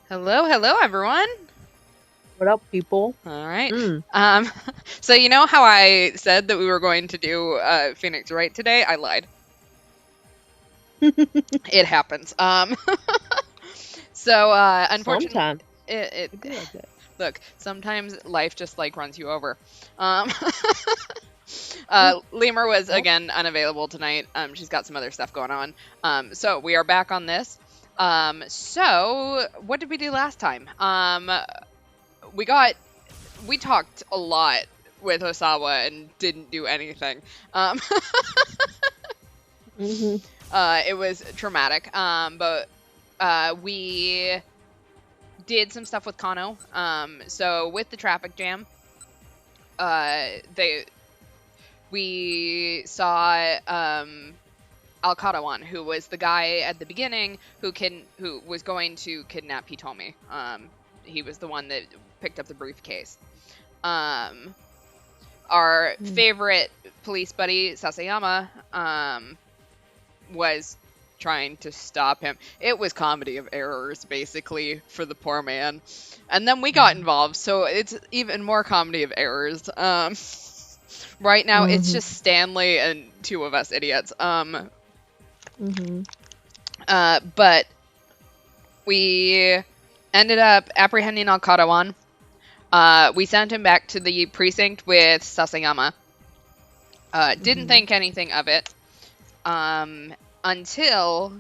Hello, hello, everyone. What up, people? All right. Mm. Um, so you know how I said that we were going to do Phoenix Wright today? I lied. It happens. Unfortunately, Sometimes it it be like that. look. Sometimes life just like runs you over. Um, Mm. Lemur was Well, again unavailable tonight. She's got some other stuff going on. So we are back on this. So what did we do last time? We got we talked a lot with Osawa and didn't do anything. Um, hmm it was traumatic. But we did some stuff with Kano. So with the traffic jam, they we saw Alcadawan, who was the guy at the beginning who was going to kidnap Hitomi. He was the one that picked up the briefcase. Um, our favorite police buddy Sasayama was trying to stop him. It was comedy of errors basically for the poor man, and then we got involved, so it's even more comedy of errors. Right now it's just Stanley and two of us idiots. hmm But we ended up apprehending Alcadawan. We sent him back to the precinct with Sasayama. Didn't think anything of it until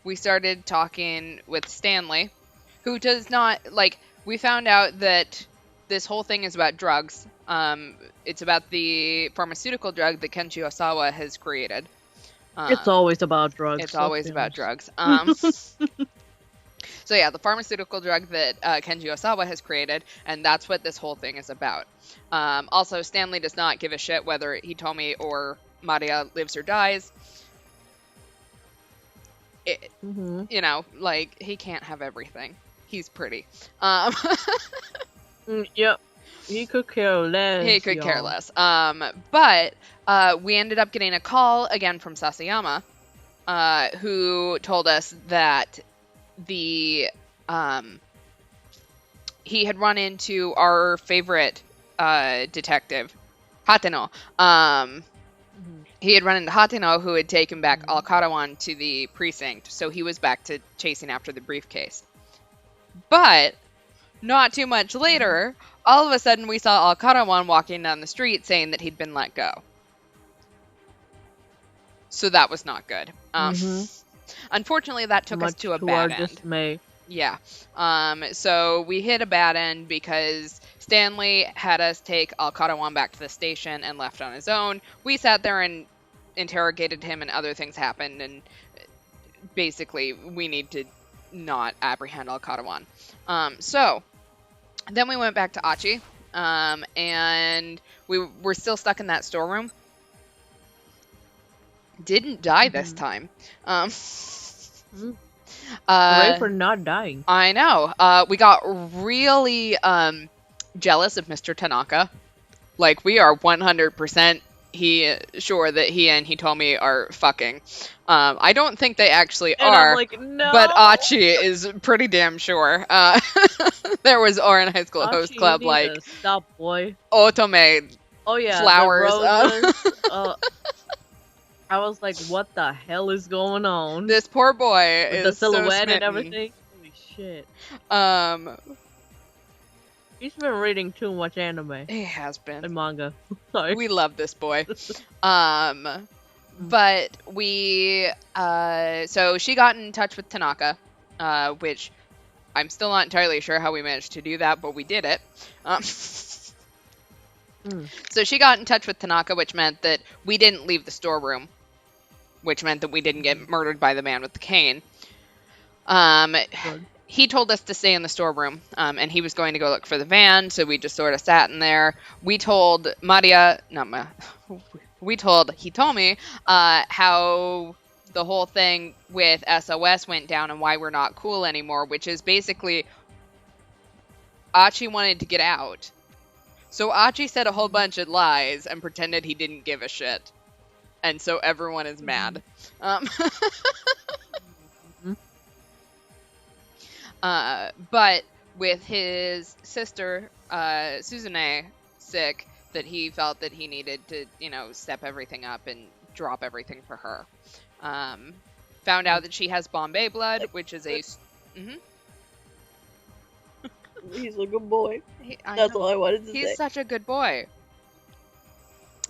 we started talking with Stanley, who does not like. We found out that this whole thing is about drugs. It's about the pharmaceutical drug that Kenji Osawa has created. It's always about drugs. It's Let's always be about honest. drugs. So yeah, the pharmaceutical drug that Kenji Osawa has created, and that's what this whole thing is about. Also, Stanley does not give a shit whether Hitomi or Maria lives or dies. hmm Like, he can't have everything. He's pretty. Um, Yep. He could care less. he could care y'all. less. But we ended up getting a call again from Sasayama, who told us that the he had run into our favorite detective, Hateno. He had run into Hateno, who had taken back Alcadawan to the precinct, so he was back to chasing after the briefcase. But not too much later, all of a sudden we saw Alcadawan walking down the street saying that he'd been let go. So that was not good. Unfortunately, that took us Much to a to our bad end. dismay. Yeah. So we hit a bad end because Stanley had us take Alcadawan back to the station and left on his own. We sat there and interrogated him, and other things happened, and basically we need to not apprehend Alcadawan. So then we went back to Achi, and we were still stuck in that storeroom. Didn't die this time. Hooray for not dying. I know. We got really jealous of Mr. Tanaka. Like, we are 100% sure that he and Hitomi are fucking. I don't think they actually And are. I'm like, no. But Achi is pretty damn sure. There was Orin High School Host Achi, Club, you like, need to stop, boy. otome Oh yeah, flowers. the roses. I was like, what the hell is going on? This poor boy With is the silhouette so and smitten. everything. Holy shit. Um, He's been reading too much anime he has been. and manga. Sorry. We love this boy. But we, so she got in touch with Tanaka, which I'm still not entirely sure how we managed to do that, but we did it. So she got in touch with Tanaka, which meant that we didn't leave the storeroom, which meant that we didn't get murdered by the man with the cane. Good. He told us to stay in the storeroom, and he was going to go look for the van, so we just sort of sat in there. We told we told Hitomi how the whole thing with SOS went down and why we're not cool anymore, which is basically Achi wanted to get out. So Achi said a whole bunch of lies and pretended he didn't give a shit. And so everyone is mad. But with his sister, Suzune, sick, that he felt that he needed to, step everything up and drop everything for her. Found out that she has Bombay blood, which is a... Mm-hmm. He's a good boy. That's all I wanted to say. He's such a good boy.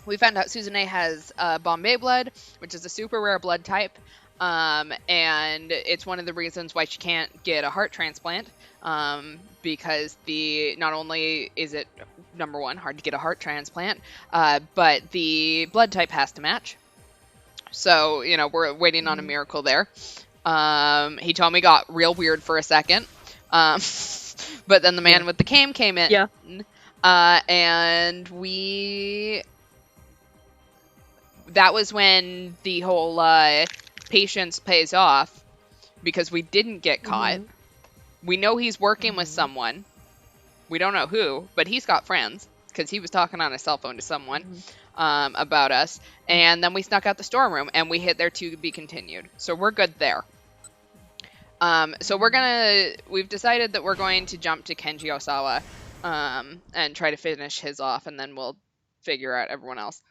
We found out Suzune has Bombay blood, which is a super rare blood type. And it's one of the reasons why she can't get a heart transplant, because not only is it, number one, hard to get a heart transplant, but the blood type has to match. So, we're waiting on a miracle there. He told me got real weird for a second. But then the man with the cane came in. Yeah. And that was when the whole patience pays off, because we didn't get caught. We know he's working with someone. We don't know who, but he's got friends, because he was talking on his cell phone to someone about us. And then we snuck out the storeroom, and we hit there to be continued. So we're good there. So we've decided that we're going to jump to Kenji Osawa and try to finish his off, and then we'll figure out everyone else.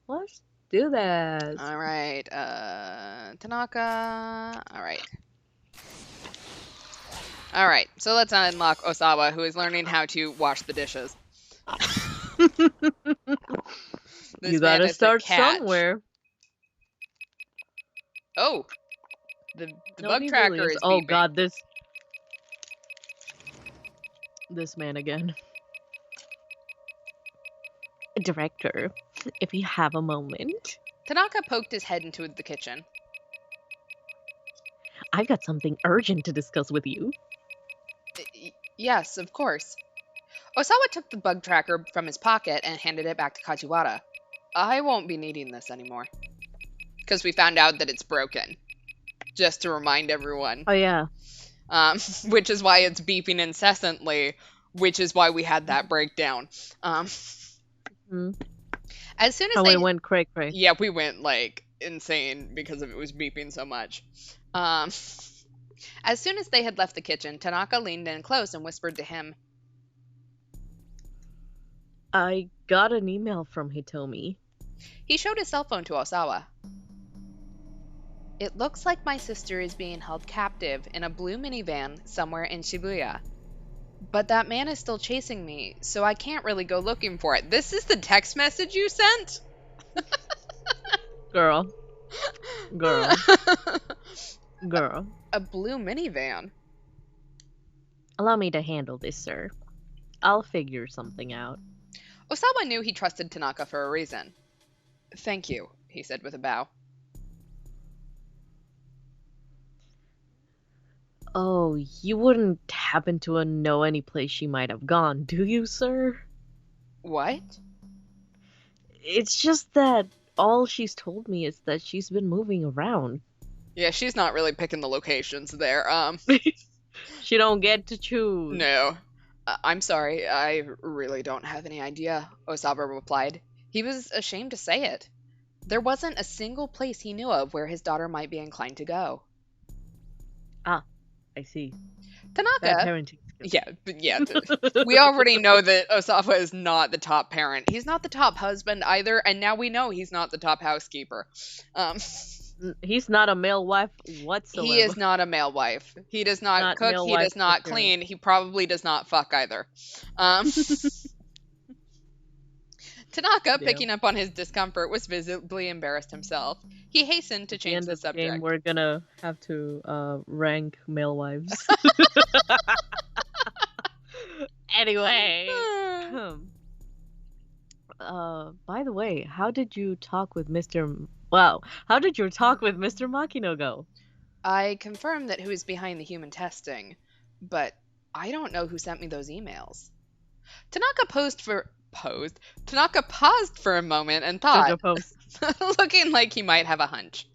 Let's do this. All right, Tanaka. All right, so let's unlock Osawa, who is learning how to wash the dishes. You gotta start somewhere. Oh, the bug tracker is Oh beeping. God, this man again. Director, if you have a moment. Tanaka poked his head into the kitchen. I got something urgent to discuss with you. Yes, of course. Osawa took the bug tracker from his pocket and handed it back to Kajiwara. I won't be needing this anymore. Because we found out that it's broken. Just to remind everyone. Oh, yeah. Which is why it's beeping incessantly, which is why we had that breakdown. As soon as we went cray. Yeah, we went, insane because it was beeping so much. As soon as they had left the kitchen, Tanaka leaned in close and whispered to him, I got an email from Hitomi. He showed his cell phone to Osawa. It looks like my sister is being held captive in a blue minivan somewhere in Shibuya. But that man is still chasing me, so I can't really go looking for it. This is the text message you sent? Girl. A blue minivan? Allow me to handle this, sir. I'll figure something out. Osawa knew he trusted Tanaka for a reason. Thank you, he said with a bow. Oh, you wouldn't happen to know any place she might have gone, do you, sir? What? It's just that all she's told me is that she's been moving around. Yeah, she's not really picking the locations there. She don't get to choose. No. I'm sorry, I really don't have any idea, Osawa replied. He was ashamed to say it. There wasn't a single place he knew of where his daughter might be inclined to go. Ah, I see. Tanaka... parenting skills. Yeah. We already know that Osawa is not the top parent. He's not the top husband either, and now we know he's not the top housekeeper. He's not a male wife whatsoever. He is not a male wife. He does not cook. He does not clean. He probably does not fuck either. Tanaka, picking up on his discomfort, was visibly embarrassed himself. He hastened to change the subject. Game, we're gonna have to rank male wives. Anyway. By the way, how did your talk with Mr. Makino go? I confirmed that who is behind the human testing, but I don't know who sent me those emails. Tanaka paused for a moment and thought, looking like he might have a hunch.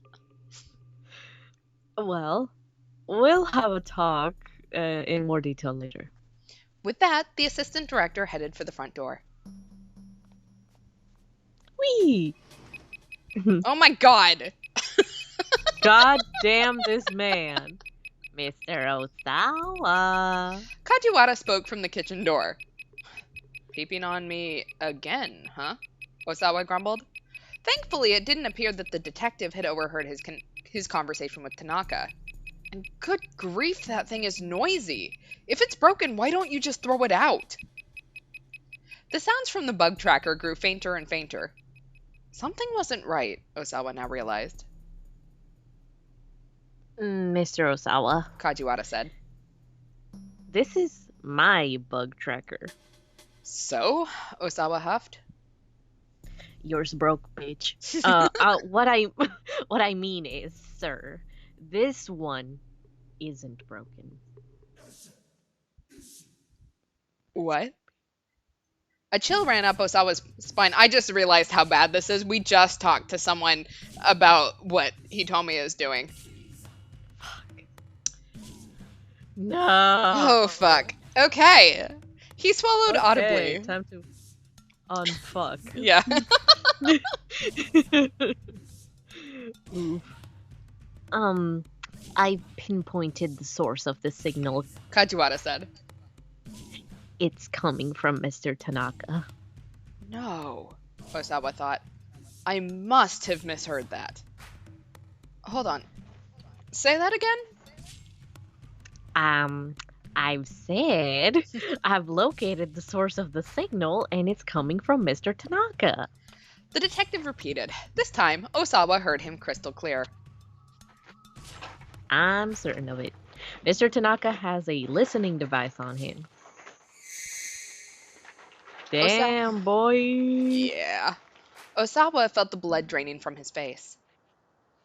Well, we'll have a talk in more detail later. With that, the assistant director headed for the front door. Whee! Oh my god! God damn this man. Mr. Osawa. Kajiwara spoke from the kitchen door. Peeping on me again, huh? Osawa grumbled. Thankfully, it didn't appear that the detective had overheard his conversation with Tanaka. And good grief, that thing is noisy. If it's broken, why don't you just throw it out? The sounds from the bug tracker grew fainter and fainter. Something wasn't right, Osawa now realized. Mr. Osawa, Kajiwara said. this is my bug tracker. So? Osawa huffed. Yours broke, bitch. What I mean is, sir, this one isn't broken. What? A chill ran up Osawa's spine. I just realized how bad this is. We just talked to someone about what Hitomi is doing. No. Oh, fuck. Okay. He swallowed audibly. Time to unfuck. Yeah. Oof. I pinpointed the source of the signal. Kajiwara said. It's coming from Mr. Tanaka. No, Osawa thought. I must have misheard that. Hold on. Say that again? I've said I've located the source of the signal and it's coming from Mr. Tanaka. The detective repeated. This time, Osawa heard him crystal clear. I'm certain of it. Mr. Tanaka has a listening device on him. Damn, boy. Yeah. Osawa felt the blood draining from his face.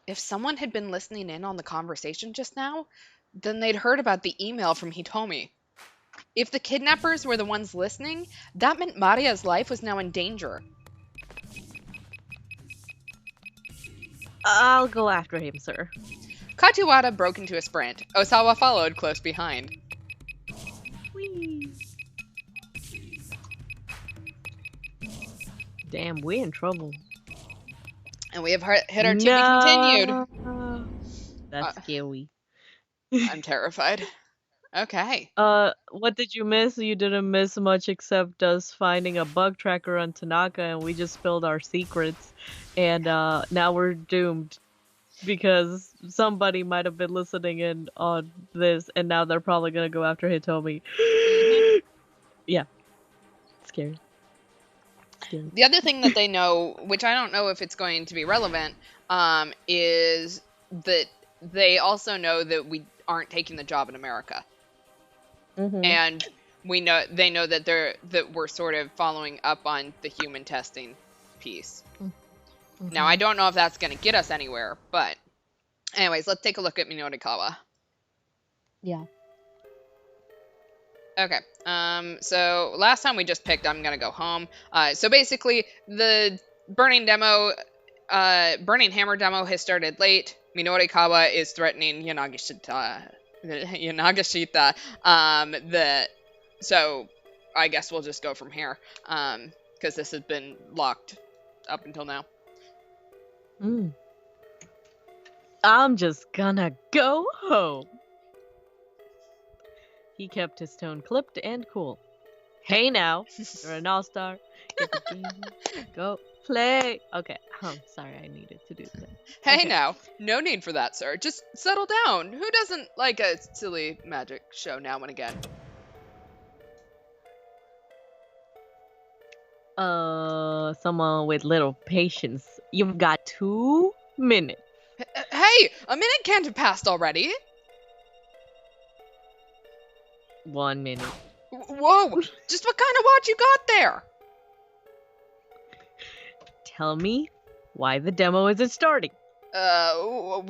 If someone had been listening in on the conversation just now, then they'd heard about the email from Hitomi. If the kidnappers were the ones listening, that meant Maria's life was now in danger. I'll go after him, sir. Kajiwara broke into a sprint. Osawa followed close behind. Whee. Damn, we're in trouble. And we have hit our to be continued. That's scary. I'm terrified. Okay. What did you miss? You didn't miss much except us finding a bug tracker on Tanaka, and we just spilled our secrets. And now we're doomed because somebody might have been listening in on this, and now they're probably gonna go after Hitomi. Yeah, scary. The other thing that they know, which I don't know if it's going to be relevant, is that they also know that we aren't taking the job in America, and they know that we're sort of following up on the human testing piece. Now I don't know if that's going to get us anywhere, but anyways, let's take a look at Minorikawa. Yeah. Okay, so last time we just picked I'm gonna go home. So basically, the Burning Hammer demo has started late. Minorikawa is threatening Yanagishita. So I guess we'll just go from here, because this has been locked up until now. I'm just gonna go home. He kept his tone clipped and cool. Hey now, you're an all-star. Get the game. Go play. Okay, sorry, I needed to do that. Hey Okay. now, no need for that, sir. Just settle down. Who doesn't like a silly magic show now and again? Someone with little patience. You've got 2 minutes. Hey, a minute can't have passed already. 1 minute. Whoa, just what kind of watch you got there? Tell me why the demo isn't starting. No,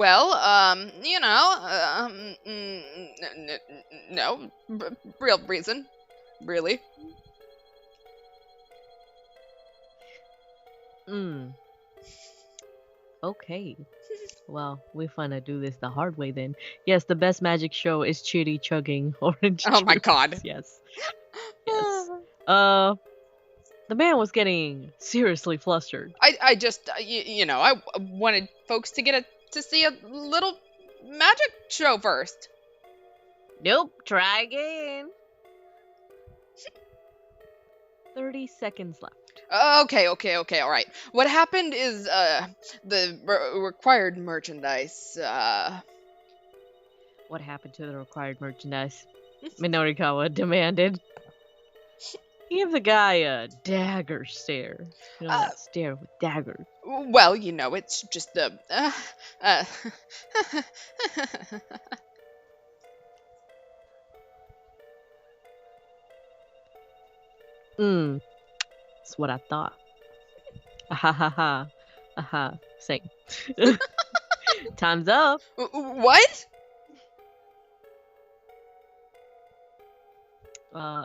real reason, really. Okay. Well, we finna do this the hard way then. Yes, the best magic show is Chitty chugging orange Oh my juice. god. Yes. Yes. The man was getting seriously flustered. I just, I wanted folks to get a to see a little magic show first. Nope, try again. 30 seconds left. Okay, all right. What happened is, the required merchandise, What happened to the required merchandise? Minorikawa demanded. Give the guy a dagger stare. You know, that stare with daggers. well, you know, it's just the, That's what I thought. Ha ha ha. Aha. Same. Time's up. What?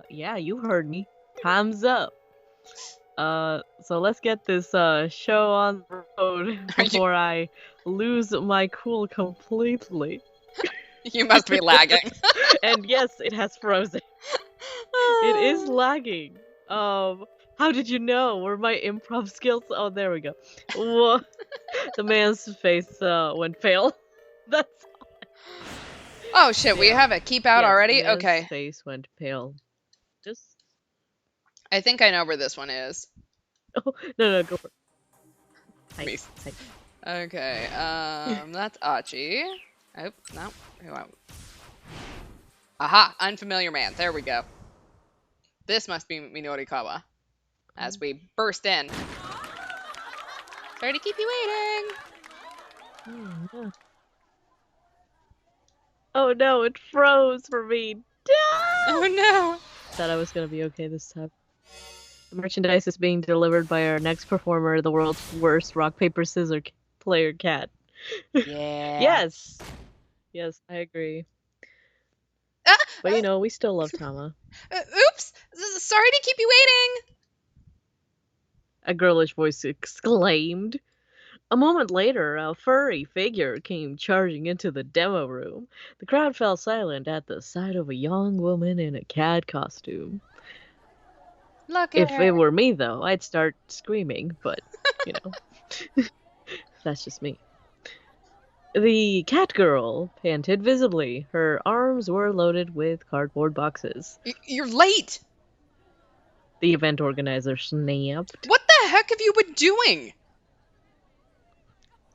Yeah, you heard me. Time's up. So let's get this show on the road before I lose my cool completely. You must be lagging. And yes, it has frozen. It is lagging. How did you know? Were my improv skills? Oh, there we go. Whoa. The man's face went pale. That's Oh shit, we have a keep out already? The man's Okay. face went pale. Just I think I know where this one is. oh no, go for it. Me. Hi. Okay, that's Achi. Oh, no. Aha, unfamiliar man. There we go. This must be Minorikawa. As we burst in. Sorry to keep you waiting. No. Oh no, it froze for me. Oh no. Thought I was gonna be okay this time. The merchandise is being delivered by our next performer, the world's worst rock paper scissors player cat. Yeah. Yes, I agree. But you know, we still love Tama. Oops! Sorry to keep you waiting! A girlish voice exclaimed. A moment later, a furry figure came charging into the demo room. The crowd fell silent at the sight of a young woman in a cat costume. Look at If her. it were me, though, I'd start screaming, but, you know, that's just me. The cat girl panted visibly. Her arms were loaded with cardboard boxes. You're late! The event organizer snapped. What the heck have you been doing?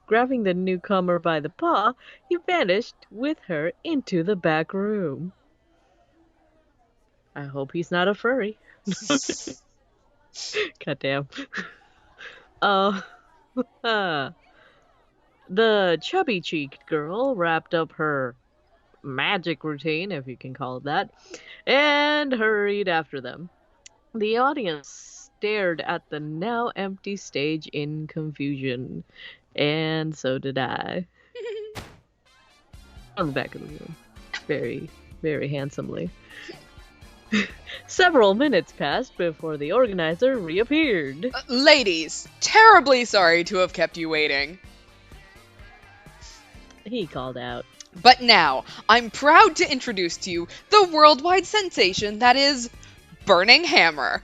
Grabbing the newcomer by the paw, he vanished with her into the back room. I hope he's not a furry. Goddamn. The chubby-cheeked girl wrapped up her magic routine, if you can call it that, and hurried after them. The audience stared at the now empty stage in confusion, and so did I. On the back of the room. Very, very handsomely. Several minutes passed before the organizer reappeared. Ladies, terribly sorry to have kept you waiting. He called out. But now, I'm proud to introduce to you the worldwide sensation that is Burning Hammer.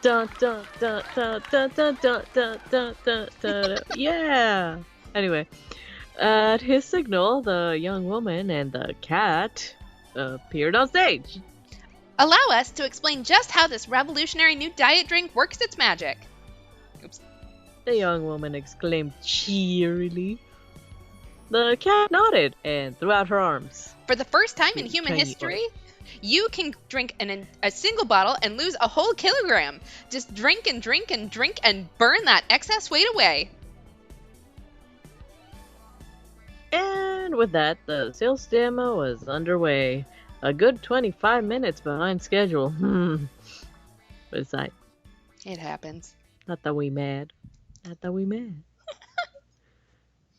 Dun, dun, dun, dun, dun, dun, dun, dun, dun, dun, dun. Yeah! Anyway, at his signal, the young woman and the cat appeared on stage. Allow us to explain just how this revolutionary new diet drink works its magic. Oops. The young woman exclaimed cheerily. The cat nodded and threw out her arms. For the first time in human history, you can drink a single bottle and lose a whole kilogram. Just drink and drink and drink and burn that excess weight away. And with that, the sales demo was underway. A good 25 minutes behind schedule. But it's like, It happens. not that we mad. Not that we mad.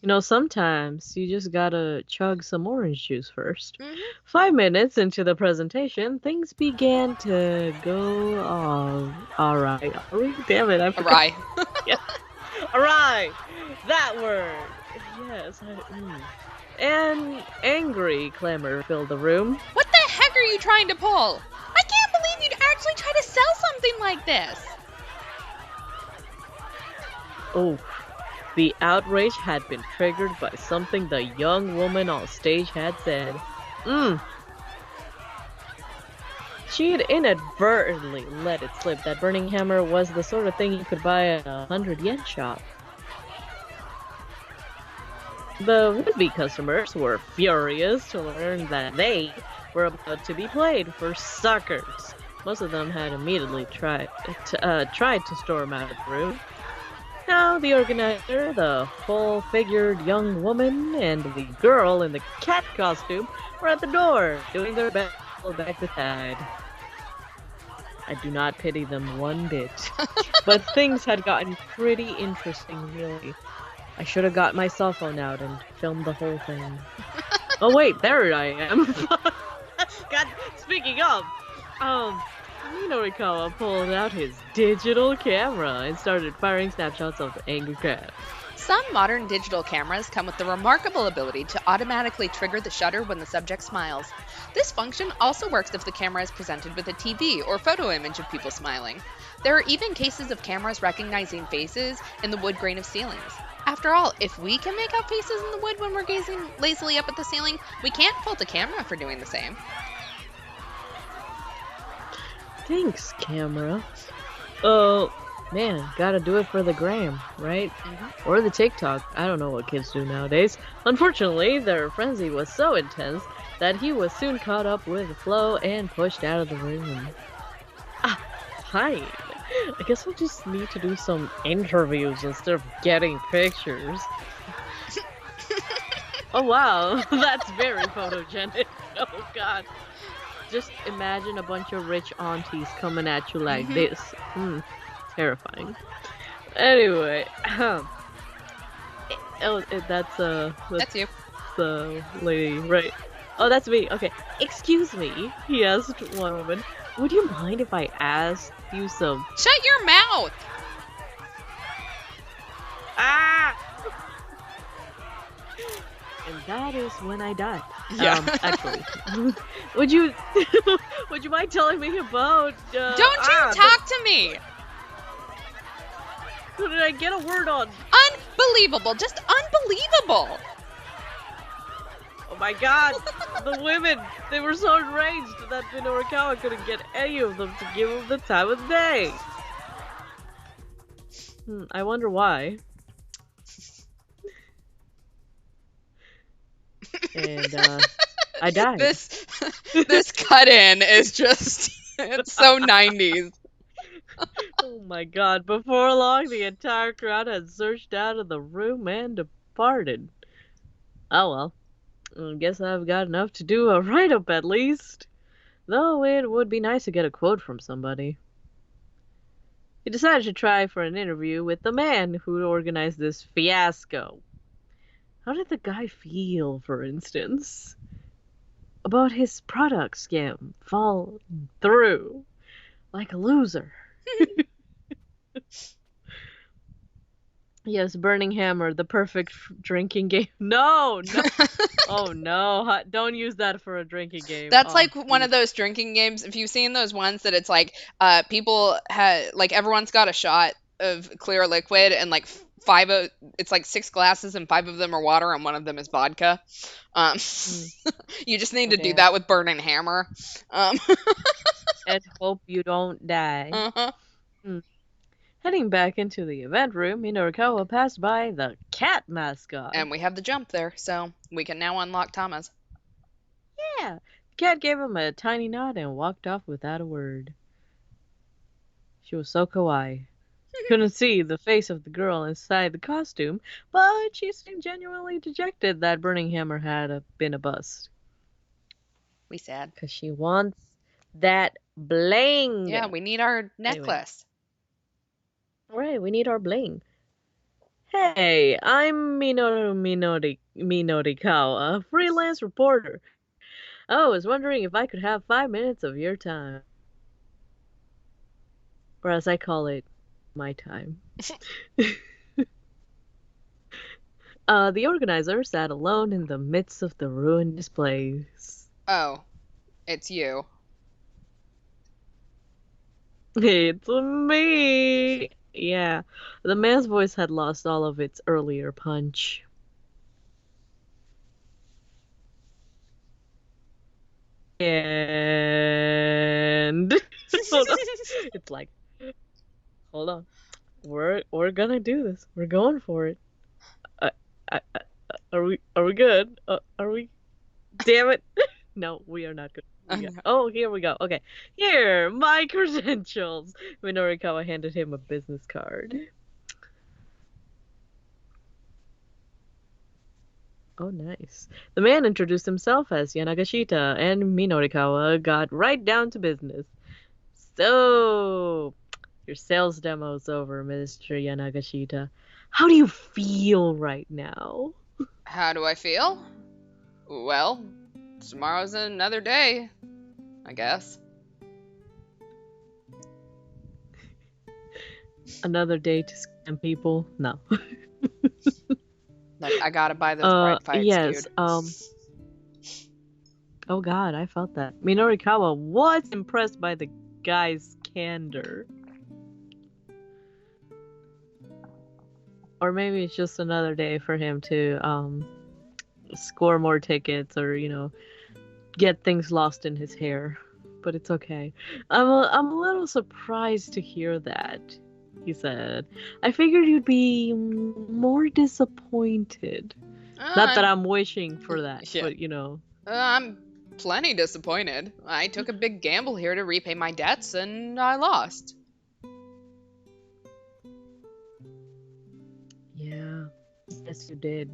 You know, sometimes you just gotta chug some orange juice first. 5 minutes into the presentation, things began to go alright. Damn it, I forgot. Awry. Yeah. Alright! That word! Yes. An angry clamor filled the room. What the heck are you trying to pull? I can't believe you'd actually try to sell something like this. Oh, The outrage had been triggered by something the young woman on stage had said. Mm, she had inadvertently let it slip that Burning Hammer was the sort of thing you could buy at a 100 yen shop. The would-be customers were furious to learn that they were about to be played for suckers. Most of them had immediately tried to storm out of the room. Now the organizer, the full-figured young woman, and the girl in the cat costume were at the door, doing their best to pull back the tide. I do not pity them one bit. But things had gotten pretty interesting, really. I should have got my cell phone out and filmed the whole thing. Oh wait, there I am. God, speaking of, Minorikawa pulled out his digital camera and started firing snapshots of the angry cat. Some modern digital cameras come with the remarkable ability to automatically trigger the shutter when the subject smiles. This function also works if the camera is presented with a TV or photo image of people smiling. There are even cases of cameras recognizing faces in the wood grain of ceilings. After all, if we can make out faces in the wood when we're gazing lazily up at the ceiling, we can't fault a camera for doing the same. Thanks, camera. Oh, man, gotta do it for the gram, right? Mm-hmm. Or the TikTok. I don't know what kids do nowadays. Unfortunately, their frenzy was so intense that he was soon caught up with the flow and pushed out of the room. Ah, fine. I guess we'll just need to do some interviews instead of getting pictures. Oh wow, that's very photogenic. Oh god. Just imagine a bunch of rich aunties coming at you like this. Terrifying. Anyway, that's you. the lady, right? Oh, that's me. Okay. Excuse me, he asked one woman. Would you mind if I asked you some? Shut your mouth! Ah! And that is when I died. Yeah. Actually, would you mind telling me about? Don't you talk to me! Who did I get a word on? Unbelievable! Just unbelievable! Oh my god! The women! They were so enraged that Minorikawa couldn't get any of them to give him the time of day! I wonder why. And, I died. This cut-in is just... it's so 90s. Oh my god, before long the entire crowd had surged out of the room and departed. Oh well. I guess I've got enough to do a write-up at least. Though it would be nice to get a quote from somebody. He decided to try for an interview with the man who organized this fiasco. How did the guy feel, for instance? About his product scam fall through like a loser. Yes, Burning Hammer, the perfect drinking game. No! Oh no, don't use that for a drinking game. That's like one of those drinking games. If you've seen those ones that it's like people had like everyone's got a shot of clear liquid and like it's like 6 glasses and 5 of them are water and 1 of them is vodka. You just need to do that with Burning Hammer. And hope you don't die. Uh-huh. Heading back into the event room, Minorikawa passed by the cat mascot. And we have the jump there, so we can now unlock Tama's. Yeah. The cat gave him a tiny nod and walked off without a word. She was so kawaii. Couldn't see the face of the girl inside the costume, but she seemed genuinely dejected that Burning Hammer had been a bust. We sad. Because she wants that bling. Yeah, we need our necklace. Anyway. Right, we need our bling. Hey, I'm Minorikawa, a freelance reporter. I was wondering if I could have 5 minutes of your time. Or as I call it, my time. The organizer sat alone in the midst of the ruined displays. Oh, it's you. It's me. Yeah, the man's voice had lost all of its earlier punch. And hold on. It's like, hold on. We're gonna do this. We're going for it. I, are we good? Are we? Damn it! No, we are not good. Oh, here we go. Okay, here, my credentials. Minorikawa handed him a business card. Oh, nice. The man introduced himself as Yanagashita, and Minorikawa got right down to business. So, your sales demo's over, Mr. Yanagashita. How do you feel right now? How do I feel? Well, tomorrow's another day, I guess. Another day to scam people? No. Like, I gotta buy those bright fights, Yes, dude. oh god, I felt that. Minorikawa was impressed by the guy's candor. Or maybe it's just another day for him to, score more tickets or, get things lost in his hair. But it's okay. I'm a little surprised to hear that, he said. I figured you'd be more disappointed. Not that I'm wishing for that, Yeah. but. I'm plenty disappointed. I took a big gamble here to repay my debts, and I lost. Yeah, yes, you did.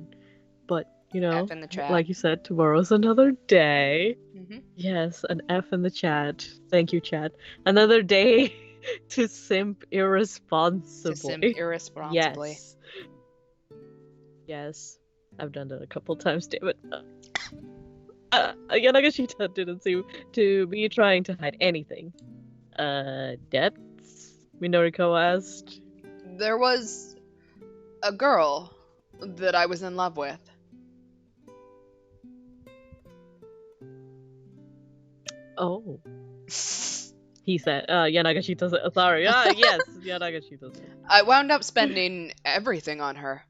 But, F in the chat. like you said, tomorrow's another day. Mm-hmm. Yes, an F in the chat. Thank you, chat. Another day to simp irresponsibly. To simp irresponsibly. Yes. Yes. I've done that a couple times, damn it. Yanagashita didn't seem to be trying to hide anything. Debts? Minoriko asked. There was a girl that I was in love with. Oh. He said, Yanagashita said, sorry. Yes, Yanagashita said. I wound up spending everything on her.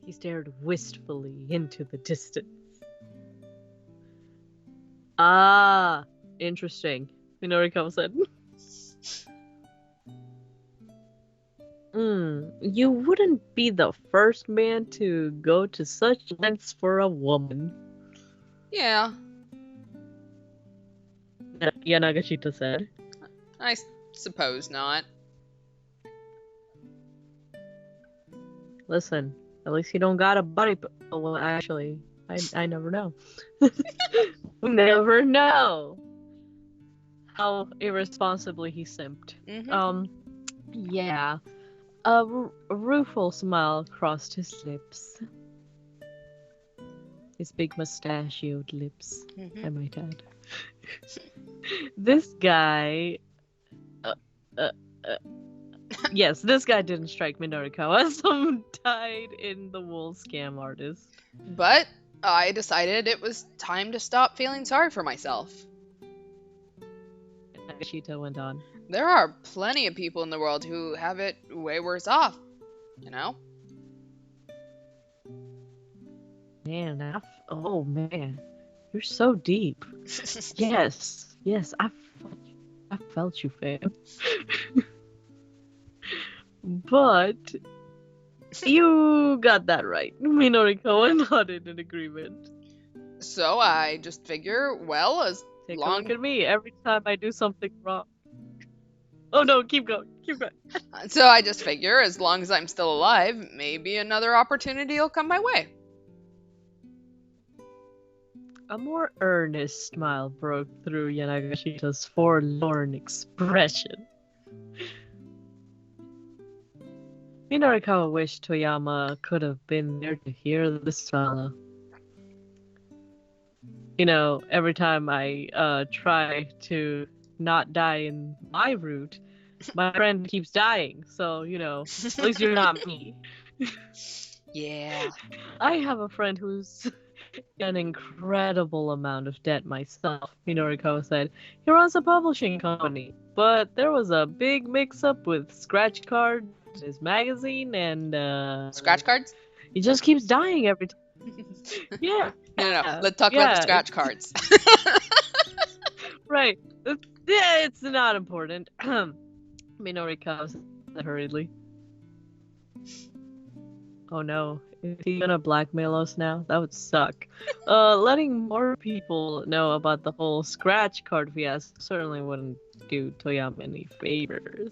He stared wistfully into the distance. Ah, interesting. Minoriko said. You wouldn't be the first man to go to such lengths for a woman. Yeah. Yanagashita said. I suppose not. Listen, at least you don't got a buddy. Well, actually, I never know. Never know how irresponsibly he simped. Mm-hmm. Yeah. A rueful smile crossed his lips. His big mustachioed lips, I might add. This guy... yes, this guy didn't strike Minoriko as some dyed-in-the-wool scam artist. But I decided it was time to stop feeling sorry for myself. Nagashita went on. There are plenty of people in the world who have it way worse off, you know? Man, oh man, you're so deep. Yes, I felt you, fam. But you got that right. Minoriko nodded in agreement. So I just figure, well, Take a look at me every time I do something wrong. Oh no, keep going. So I just figure, as long as I'm still alive, maybe another opportunity will come my way. A more earnest smile broke through Yanagashita's forlorn expression. Minorikawa wished Toyama could have been there to hear this fella. Every time I try to not die in my route, my friend keeps dying. So, at least you're not me. Yeah. I have a friend who's An incredible amount of debt myself, Minoriko said. He runs a publishing company, but there was a big mix-up with scratch cards in his magazine, and Scratch cards? he just keeps dying every time. Yeah, No, no, no. Let's talk about the yeah, scratch cards. right. Yeah, it's not important. Minoriko said hurriedly. Oh no, is he gonna blackmail us now? That would suck. Letting more people know about the whole scratch card fiasco certainly wouldn't do Toyama any favors.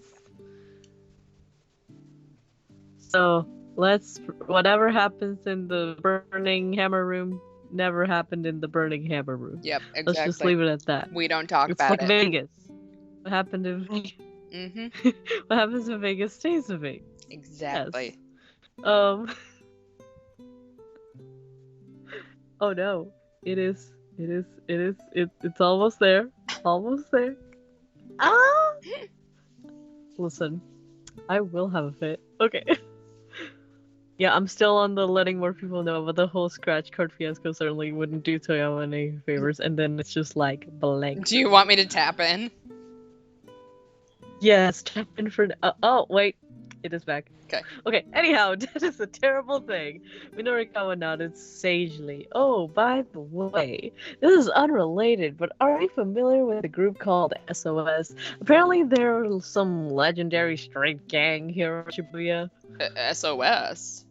So, whatever happens in the burning hammer room never happened in the burning hammer room. Yep, Let's just exactly. leave it at that. We don't talk It's about like it. Vegas. What happened in Vegas? Mm-hmm. What happens in Vegas stays in Vegas. Exactly. Yes. Um. Oh no. It is. It is. It is. It's almost there. Almost there. Ah! Listen, I will have a fit. Okay. Yeah, I'm still on the letting more people know, but the whole scratch card fiasco certainly wouldn't do Toyama any favors, and then it's just like blank. Do you want me to tap in? Yes, tap in for. Oh, wait. It is back. Okay. Okay, anyhow, that is a terrible thing. Minorikawa nodded sagely. Oh, by the way, this is unrelated, but are you familiar with a group called SOS? Apparently, there are some legendary street gang here in Shibuya. SOS?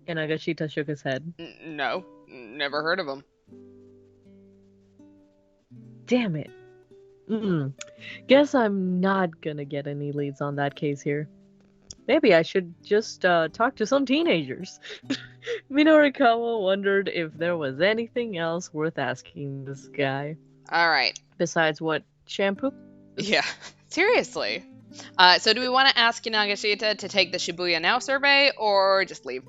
And Nagashita shook his head. No, never heard of them. Damn it. Guess I'm not gonna get any leads on that case here. Maybe I should just talk to some teenagers. Minorikawa wondered if there was anything else worth asking this guy. Alright. Besides what, shampoo? Yeah, seriously. So do we want to ask Nagashita to take the Shibuya Now survey, or just leave?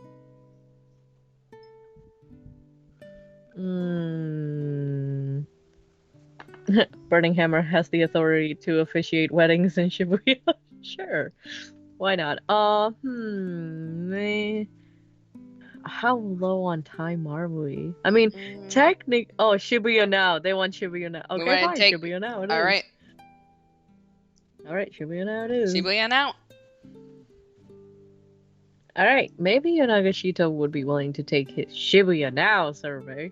Burning Hammer has the authority to officiate weddings in Shibuya. Sure. Why not? How low on time are we? I mean, oh, Shibuya Now. They want Shibuya Now. We Okay, wanna fine. take- Shibuya Now it is. Alright, Alright, Shibuya Now it is. Shibuya Now. Alright, maybe Nagashita would be willing to take his Shibuya Now survey.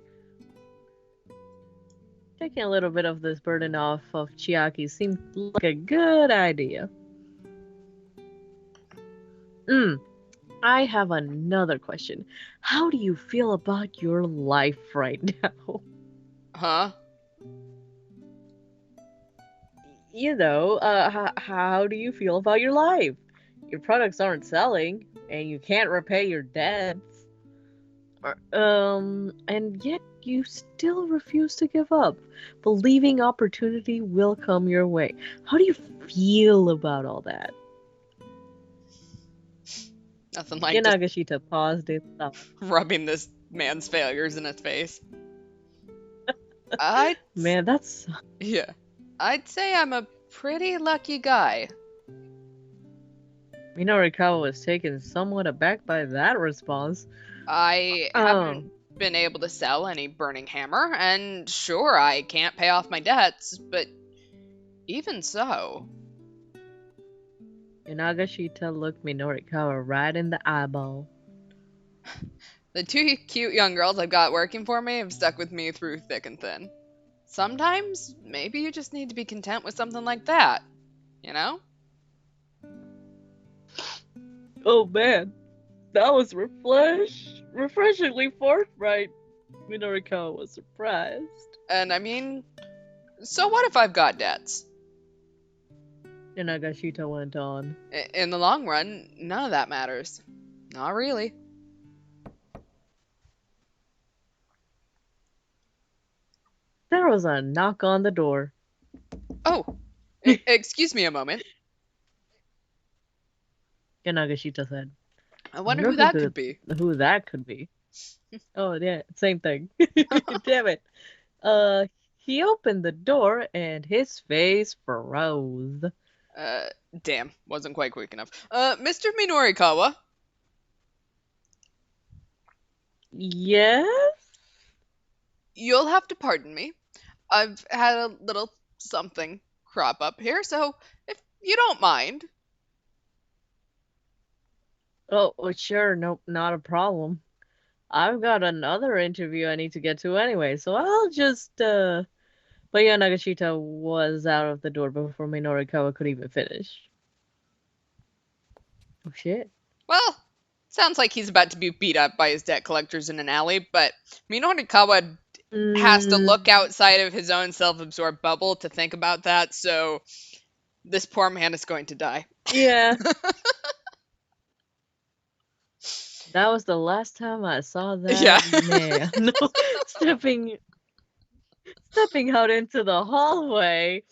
Taking a little bit of this burden off of Chiaki seemed like a good idea. I have another question. How do you feel about your life right now? Huh? You know, how do you feel about your life? Your products aren't selling, and you can't repay your debts. And yet you still refuse to give up, believing opportunity will come your way. How do you feel about all that? Nothing like just Nagashita paused and thought. rubbing this man's failures in his face. Man, that's... Yeah. I'd say I'm a pretty lucky guy. Minorikawa was taken somewhat aback by that response. I haven't been able to sell any burning hammer, and sure, I can't pay off my debts, but even so... Nagashita looked Minorikawa right in the eyeball. The two cute young girls I've got working for me have stuck with me through thick and thin. Sometimes, maybe you just need to be content with something like that, you know? Oh man, that was refreshingly forthright. Minorikawa was surprised. And I mean, so what if I've got debts? Nagashita went on. In the long run, none of that matters. Not really. There was a knock on the door. Oh, excuse me a moment. Nagashita said. I wonder who that could be. Who that could be. Oh, yeah, same thing. Damn it. He opened the door and his face froze. Damn, wasn't quite quick enough. Mr. Minorikawa? Yes? You'll have to pardon me. I've had a little something crop up here, so if you don't mind. Oh, well, sure, nope, not a problem. I've got another interview I need to get to anyway, so I'll just, But yeah, Nagashita was out of the door before Minorikawa could even finish. Oh shit. Well, sounds like he's about to be beat up by his debt collectors in an alley, but Minohikawa has to Mm, look outside of his own self-absorbed bubble to think about that, so this poor man is going to die. yeah, that was the last time I saw Yeah. that man. No, stepping stepping out into the hallway.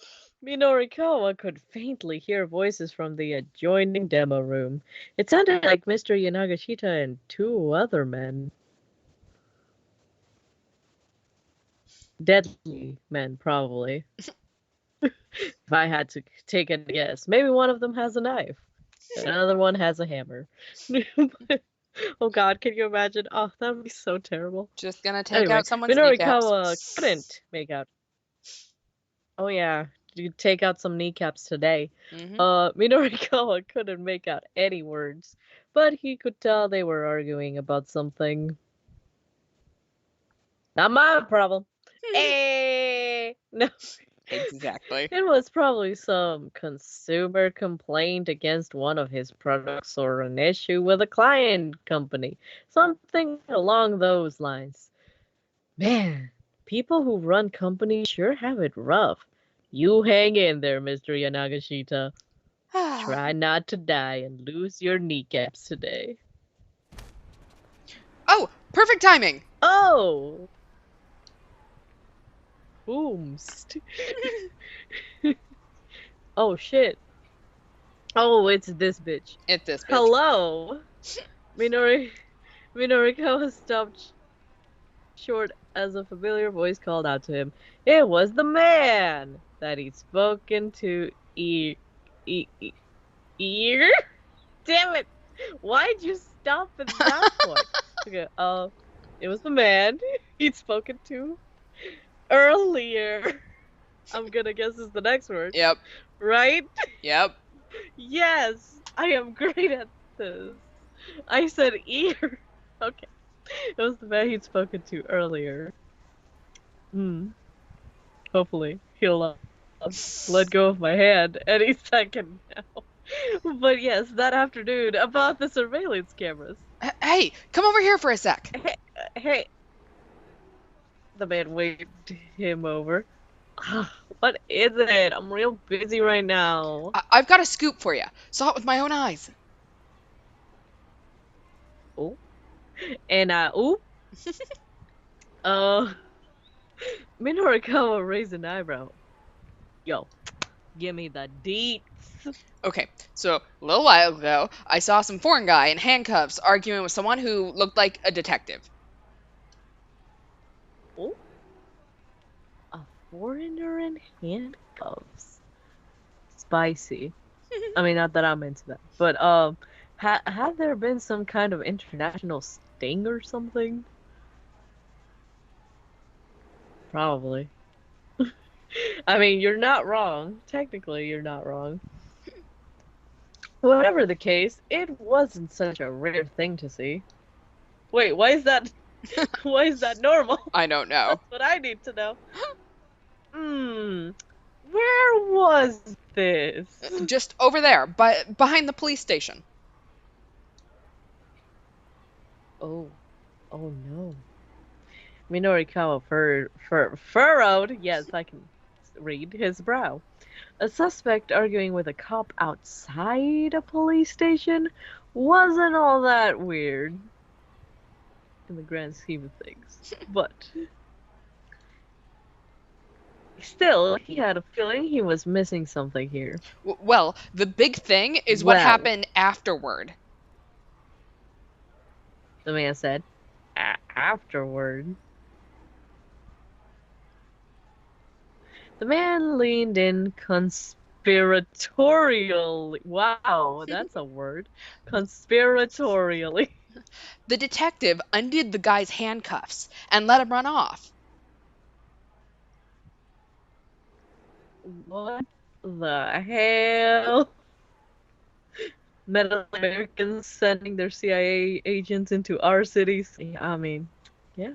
Minorikawa could faintly hear voices from the adjoining demo room. It sounded like Mr. Yanagashita and two other men. Deadly men, probably. If I had to take a guess. Maybe one of them has a knife. Another one has a hammer. Oh god, can you imagine? Oh, that would be so terrible. Just gonna take Anyway, out someone's kneecaps. Minorikawa couldn't make out. Oh yeah, you take out some kneecaps today. Hmm. Minorikawa couldn't make out any words, but he could tell they were arguing about something. Not my problem. Hey! No, Exactly. it was probably some consumer complaint against one of his products or an issue with a client company. Something along those lines. Man, people who run companies sure have it rough. You hang in there, Mr. Yanagashita. Try not to die and lose your kneecaps today. Oh, perfect timing. Oh! Boomst. Oh shit. Oh, it's this bitch. It's this bitch. Hello! Minori Minorikawa stopped short as a familiar voice called out to him. It was the man that he'd spoken to e- e- ear? Damn it! Why'd you stop at that point? Okay, it was the man he'd spoken to earlier. I'm gonna guess is the next word. Yep. Right? Yep. Yes! I am great at this. I said ear. Okay. It was the man he'd spoken to earlier. Hmm. Hopefully, he'll let go of my hand any second now. But yes, that afternoon, about the surveillance cameras. Hey, come over here for a sec. Hey, hey, the man waved him over. What is it? I'm real busy right now. I've got a scoop for you. Saw it with my own eyes. Oh, and oop. Uh, Minorikawa raised an eyebrow. Yo, give me the deets. Okay, so a little while ago, I saw some foreign guy in handcuffs arguing with someone who looked like a detective. Oh, a foreigner in handcuffs. Spicy. I mean, not that I'm into that, but had there been some kind of international sting or something? Probably. I mean, you're not wrong. Technically, you're not wrong. Whatever the case, it wasn't such a rare thing to see. Wait, why is that? Why is that normal? I don't know. That's what I need to know. Hmm. Where was this? Just over there, behind the police station. Oh, oh no. Minorikawa furrowed, yes, I can read his brow. A suspect arguing with a cop outside a police station wasn't all that weird in the grand scheme of things. But still, he had a feeling he was missing something here. Well, the big thing is what Well, happened afterward. the man said. Afterward. The man leaned in conspiratorially. Wow, that's a word. Conspiratorially. The detective undid the guy's handcuffs and let him run off. What the hell? Metal Americans sending their CIA agents into our cities. Yeah, I mean, yeah,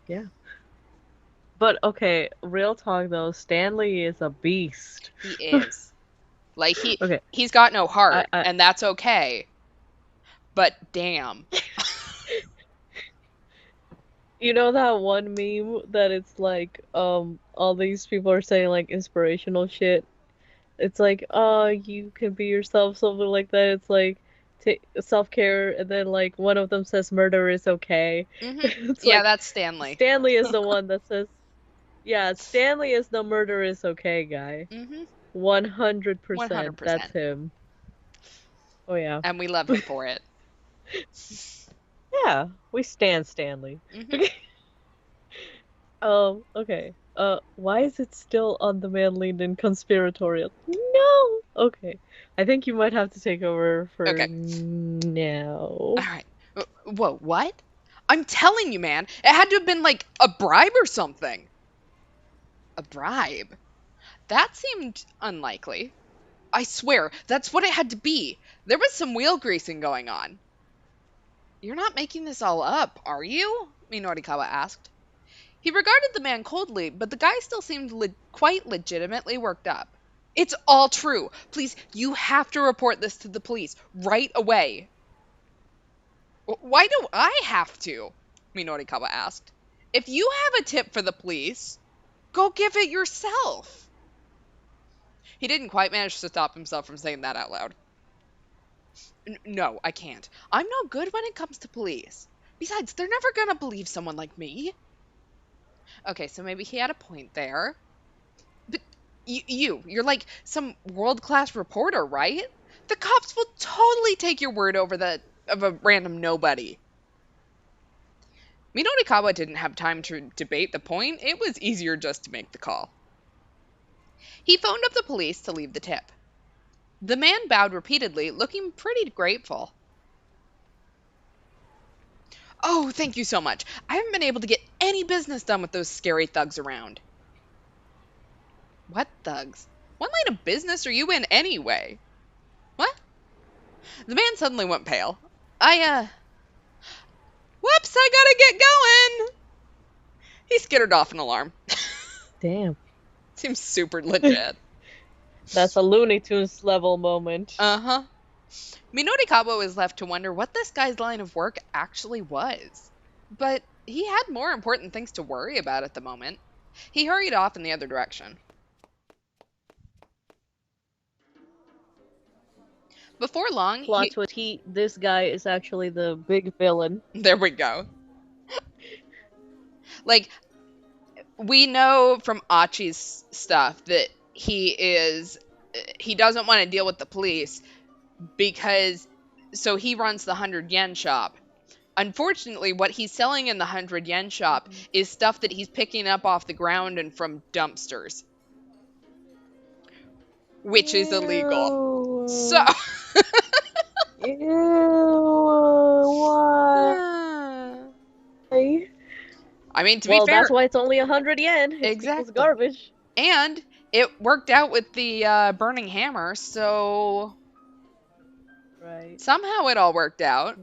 yeah. But okay, real talk though, Stanley is a beast. He is. Like Okay, he's got no I, heart, I and that's okay. But damn. you know that one meme that it's like all these people are saying like inspirational shit. It's like, oh, you can be yourself, something like that. It's like take self-care, and then like one of them says murder is okay. Hmm. It's Yeah, like that's Stanley. Stanley is the one that says, yeah, Stanley is the murder is okay guy. Hmm. 100%. That's 100%. him. Oh yeah. And we love him for it. Yeah, we stand Stanley. Hmm. Okay. Why is it still on the man leaned in conspiratorial? No! Okay. I think you might have to take over for Okay. now. All right. Whoa, what? I'm telling you, man, it had to have been like a bribe or something. A bribe? That seemed unlikely. I swear, that's what it had to be. There was some wheel greasing going on. You're not making this all up, are you? Minorikawa asked. He regarded the man coldly, but the guy still seemed quite legitimately worked up. It's all true. Please, you have to report this to the police right away. Why do I have to? Minorikawa asked. If you have a tip for the police, go give it yourself. He didn't quite manage to stop himself from saying that out loud. No, I can't. I'm no good when it comes to police. Besides, they're never gonna believe someone like me. Okay, so maybe he had a point there. But you're like some world-class reporter, right? The cops will totally take your word over the of a random nobody. Minorikawa didn't have time to debate the point. It was easier just to make the call. He phoned up the police to leave the tip. The man bowed repeatedly, looking pretty grateful. Oh, thank you so much. I haven't been able to get any business done with those scary thugs around. What thugs? What line of business are you in anyway? What? The man suddenly went pale. Whoops, I gotta get going. He skittered off in alarm. Damn. Seems super legit. That's a Looney Tunes level moment. Uh-huh. Minorikawa was left to wonder what this guy's line of work actually was. But he had more important things to worry about at the moment. He hurried off in the other direction. Before long, Plot twist, this guy is actually the big villain. There we go. Like, we know from Achi's stuff that he doesn't want to deal with the police because, so he runs the 100 yen shop. Unfortunately, what he's selling in the 100 yen shop is stuff that he's picking up off the ground and from dumpsters, which is illegal. So, Why? I mean, to be fair, that's why it's only 100 yen. It's because exactly. garbage. And it worked out with the burning hammer, so Right. somehow it all worked out.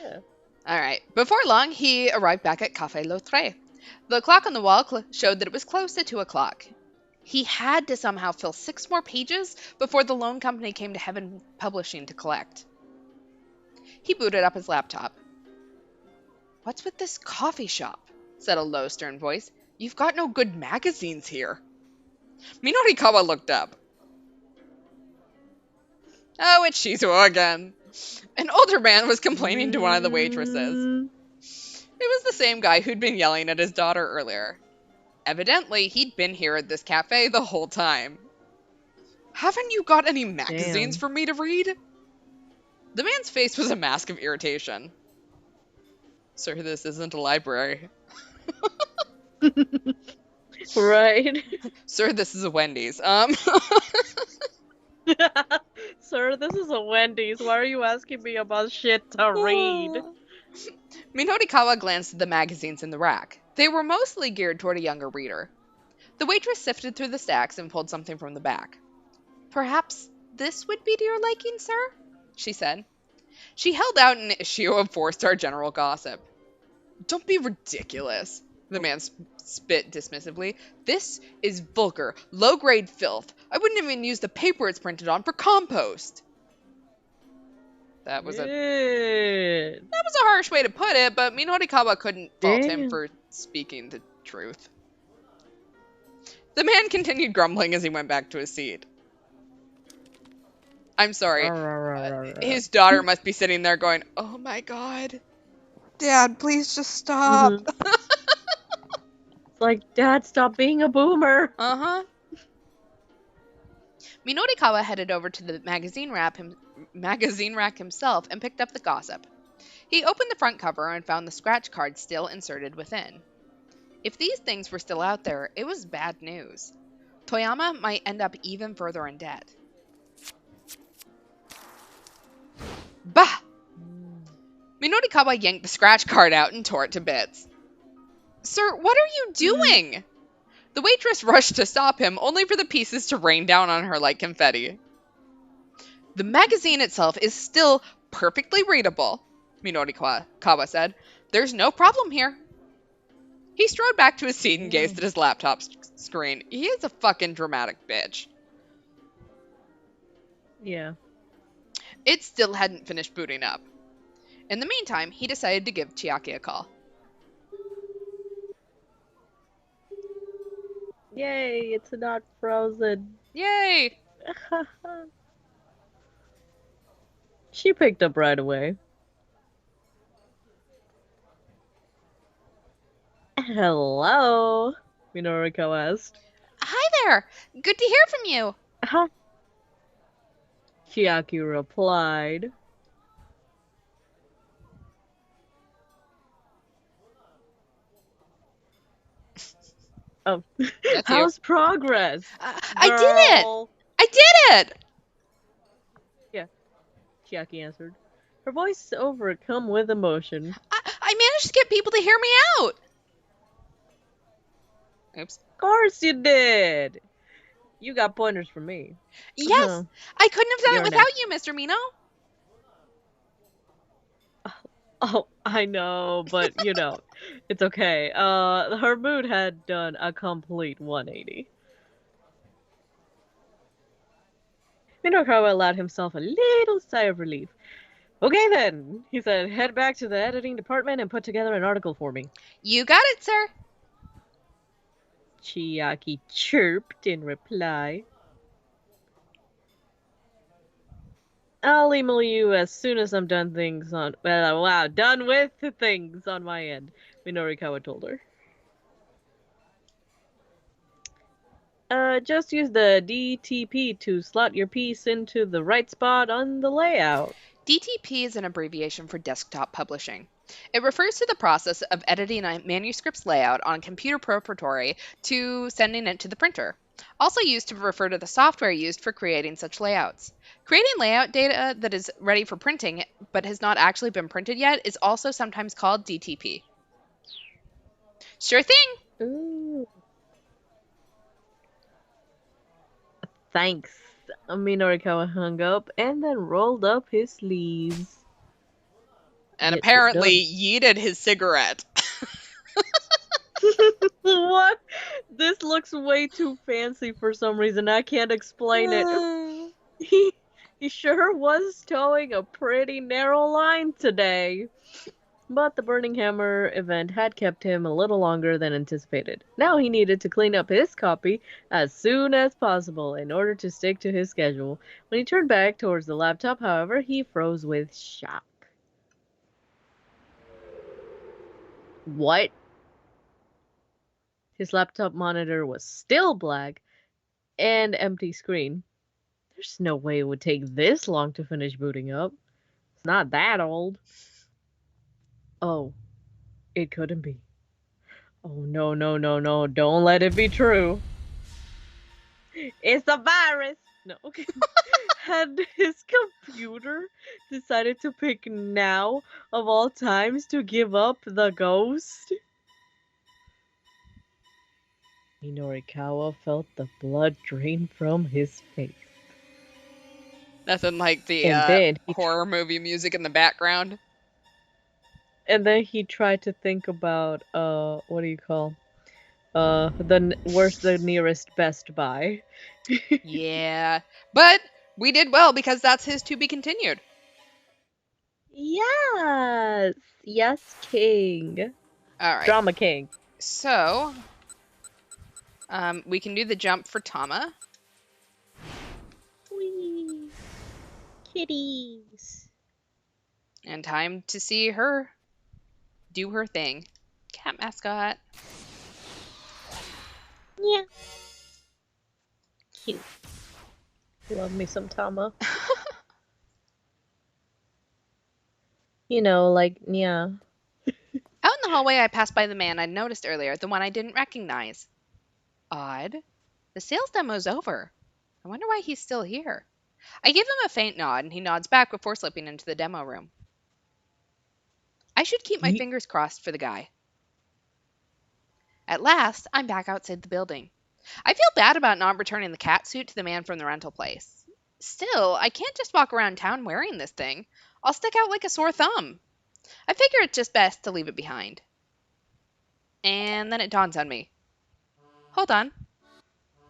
Yeah. All right. Before long, he arrived back at Café L'Autre. The clock on the wall showed that it was close to 2 o'clock. He had to somehow fill 6 more pages before the loan company came to Heaven Publishing to collect. He booted up his laptop. What's with this coffee shop? Said a low, stern voice. You've got no good magazines here. Minorikawa looked up. Oh, it's Shizuo again. An older man was complaining to one of the waitresses. It was the same guy who'd been yelling at his daughter earlier. Evidently, he'd been here at this cafe the whole time. Haven't you got any magazines for me to read? The man's face was a mask of irritation. Sir, this isn't a library. Right. Sir, this is a Wendy's. Sir, this is a Wendy's. Why are you asking me about shit to read? Minorikawa glanced at the magazines in the rack. They were mostly geared toward a younger reader. The waitress sifted through the stacks and pulled something from the back. Perhaps this would be to your liking, sir? She said. She held out an issue of 4-star general gossip. Don't be ridiculous, the man spit dismissively. This is vulgar, low-grade filth. I wouldn't even use the paper it's printed on for compost. That was a harsh way to put it, but Minorikawa couldn't fault him for speaking the truth. The man continued grumbling as he went back to his seat. I'm sorry. His daughter must be sitting there going, "Oh my god. Dad, please just stop." It's like, Dad, stop being a boomer. Uh-huh. Minorikawa headed over to the magazine rack himself and picked up the gossip. He opened the front cover and found the scratch card still inserted within. If these things were still out there, it was bad news. Toyama might end up even further in debt. Bah! Minorikawa yanked the scratch card out and tore it to bits. Sir, what are you doing? The waitress rushed to stop him, only for the pieces to rain down on her like confetti. The magazine itself is still perfectly readable, Minorikawa said. There's no problem here. He strode back to his seat and gazed at his laptop screen. He is a fucking dramatic bitch. Yeah. It still hadn't finished booting up. In the meantime, he decided to give Chiaki a call. Yay, it's not frozen. Yay! She picked up right away. Hello, Minoriko asked. Hi there! Good to hear from you! Chiaki replied. Oh, how's progress? I did it! I did it! Yeah, Chiaki answered, her voice overcome with emotion. I managed to get people to hear me out! Oops. Of course you did! You got pointers from me. Yes! I couldn't have done it without you, Mr. Mino! Oh, I know, but you know, it's okay. Her mood had done a complete 180. Minorikawa allowed himself a little sigh of relief. Okay then, he said, head back to the editing department and put together an article for me. You got it, sir. Chiaki chirped in reply. I'll email you as soon as I'm done with things on my end, Minorikawa told her. Just use the DTP to slot your piece into the right spot on the layout. DTP is an abbreviation for desktop publishing. It refers to the process of editing a manuscript's layout on a computer preparatory to sending it to the printer. Also used to refer to the software used for creating such layouts. Creating layout data that is ready for printing but has not actually been printed yet is also sometimes called DTP. Sure thing! Ooh. Thanks. Minorikawa hung up and then rolled up his sleeves. And apparently yeeted his cigarette. What? This looks way too fancy for some reason. I can't explain it. He sure was towing a pretty narrow line today. But the Burning Hammer event had kept him a little longer than anticipated. Now he needed to clean up his copy as soon as possible in order to stick to his schedule. When he turned back towards the laptop, however, he froze with shock. What? His laptop monitor was still black and empty screen. There's no way it would take this long to finish booting up. It's not that old. Oh, it couldn't be. Oh, no, no, no, no. Don't let it be true. It's a virus. No, okay. And his computer decided to pick now, of all times, to give up the ghost. Minorikawa felt the blood drain from his face. Nothing like the And then horror movie music in the background. he tried to think about what do you call where's the nearest Best Buy? Yeah, but we did well because that's his to be continued. Yes, yes, King, All right, Drama King. so we can do the jump for Tama. Whee! Kitties. And time to see her do her thing. Cat mascot. Yeah. Cute. Love me some Tama. You know, like, yeah. Out in the hallway, I passed by the man I'd noticed earlier, the one I didn't recognize. Odd. The sales demo's over. I wonder why he's still here. I give him a faint nod, and he nods back before slipping into the demo room. I should keep my fingers crossed for the guy. At last, I'm back outside the building. I feel bad about not returning the cat suit to the man from the rental place. Still, I can't just walk around town wearing this thing. I'll stick out like a sore thumb. I figure it's just best to leave it behind. And then it dawns on me. Hold on.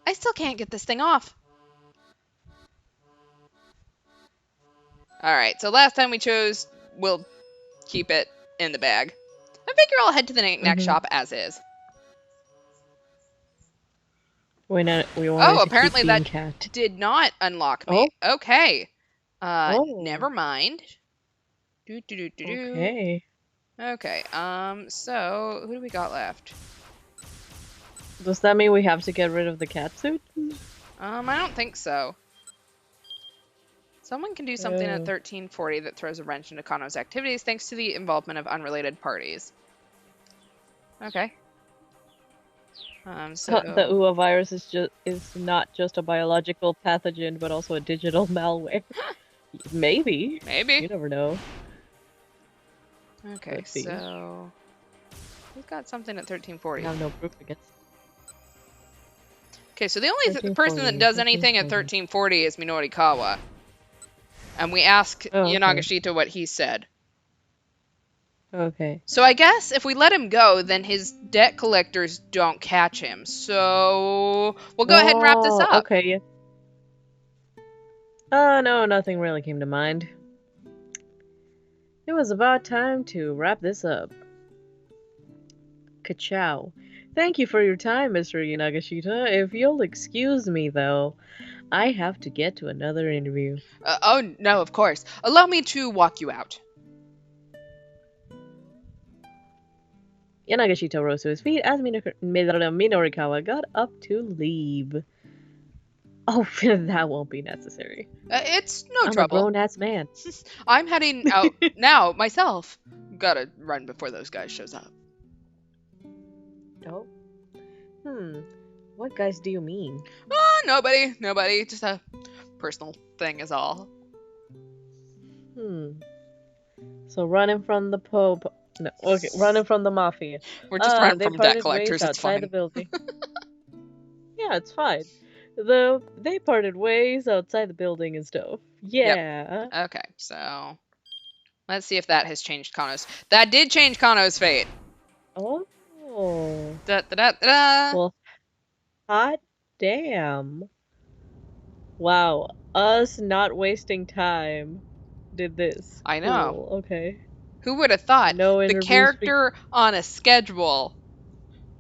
I still can't get this thing off. Alright, so last time we chose, we'll keep it in the bag. I figure I'll head to the knick-knack shop as is. We wanted apparently to keep that cat. did not unlock me. Oh. Okay. Never mind. Okay. Okay, so who do we got left? Does that mean we have to get rid of the cat suit? I don't think so. Someone can do something at 1340 that throws a wrench into Kano's activities thanks to the involvement of unrelated parties. Okay. So the UA virus is not just a biological pathogen, but also a digital malware. Maybe. Maybe. You never know. Okay, so we've got something at 1340. I have no proof against. Okay, so the only person that does anything at 1340 is Minorikawa. And we ask Yanagashita what he said. Okay. So I guess if we let him go, then his debt collectors don't catch him. So we'll go ahead and wrap this up. Okay. No, nothing really came to mind. It was about time to wrap this up. Ka-chow. Thank you for your time, Mr. Yanagashita. If you'll excuse me, though, I have to get to another interview. Oh, no, of course. Allow me to walk you out. Yanagashita rose to his feet as Minorikawa got up to leave. Oh, that won't be necessary. It's no trouble. I'm a grown-ass man. I'm heading out now, myself. Gotta run before those guys shows up. Oh? What guys do you mean? Nobody. Just a personal thing is all. So running from the Pope... No, okay, running from the Mafia. We're just running from debt collectors, it's fine. The building. Yeah, it's fine. They parted ways outside the building and stuff. Yeah. Yep. Okay, so... let's see if that has changed Kano's... That did change Kano's fate! Oh. Da-da-da-da! Well, hot damn. Wow. Us not wasting time did this. I know. Cool. Okay. Who would have thought the character on a schedule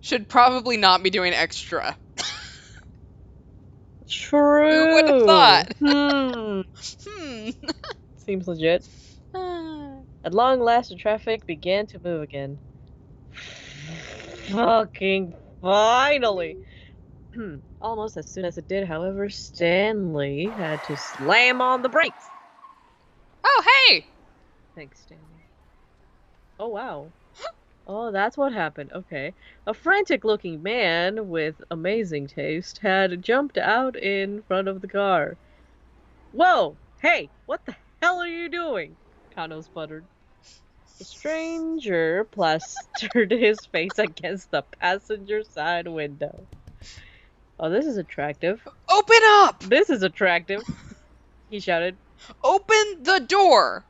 should probably not be doing extra? True. Who would have thought? Seems legit. At long last, the traffic began to move again. Fucking finally! Almost as soon as it did, however, Stanley had to slam on the brakes. Oh, hey! Thanks, Stanley. Oh, wow. Oh, that's what happened. Okay. A frantic-looking man with amazing taste had jumped out in front of the car. Whoa! Hey! What the hell are you doing? Kano sputtered. The stranger plastered his face against the passenger side window. Oh, this is attractive. Open up! This is attractive, he shouted. Open the door!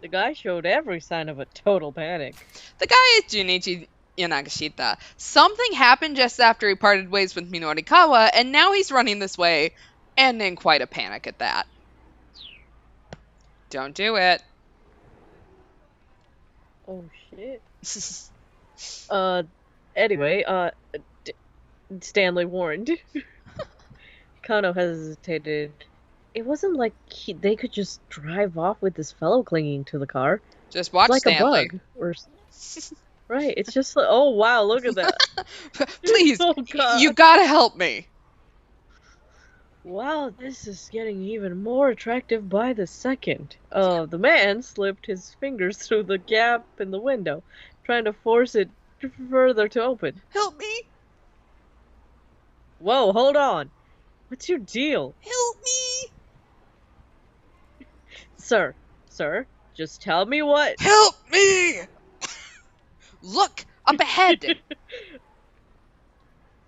The guy showed every sign of a total panic. The guy is Junichi Yanagashita. Something happened just after he parted ways with Minorikawa, and now he's running this way, and in quite a panic at that. Don't do it. Oh shit. Anyway, Stanley warned. Kano hesitated. It wasn't like they could just drive off with this fellow clinging to the car. Just watch like Stanley. A bug. Or... Right, it's just like, oh wow, look at that. Please, oh, God. You gotta help me. Wow, this is getting even more attractive by the second. The man slipped his fingers through the gap in the window, trying to force it further to open. Help me! Whoa, hold on. What's your deal? Help me! Sir, just tell me what. Help me! Look, up ahead!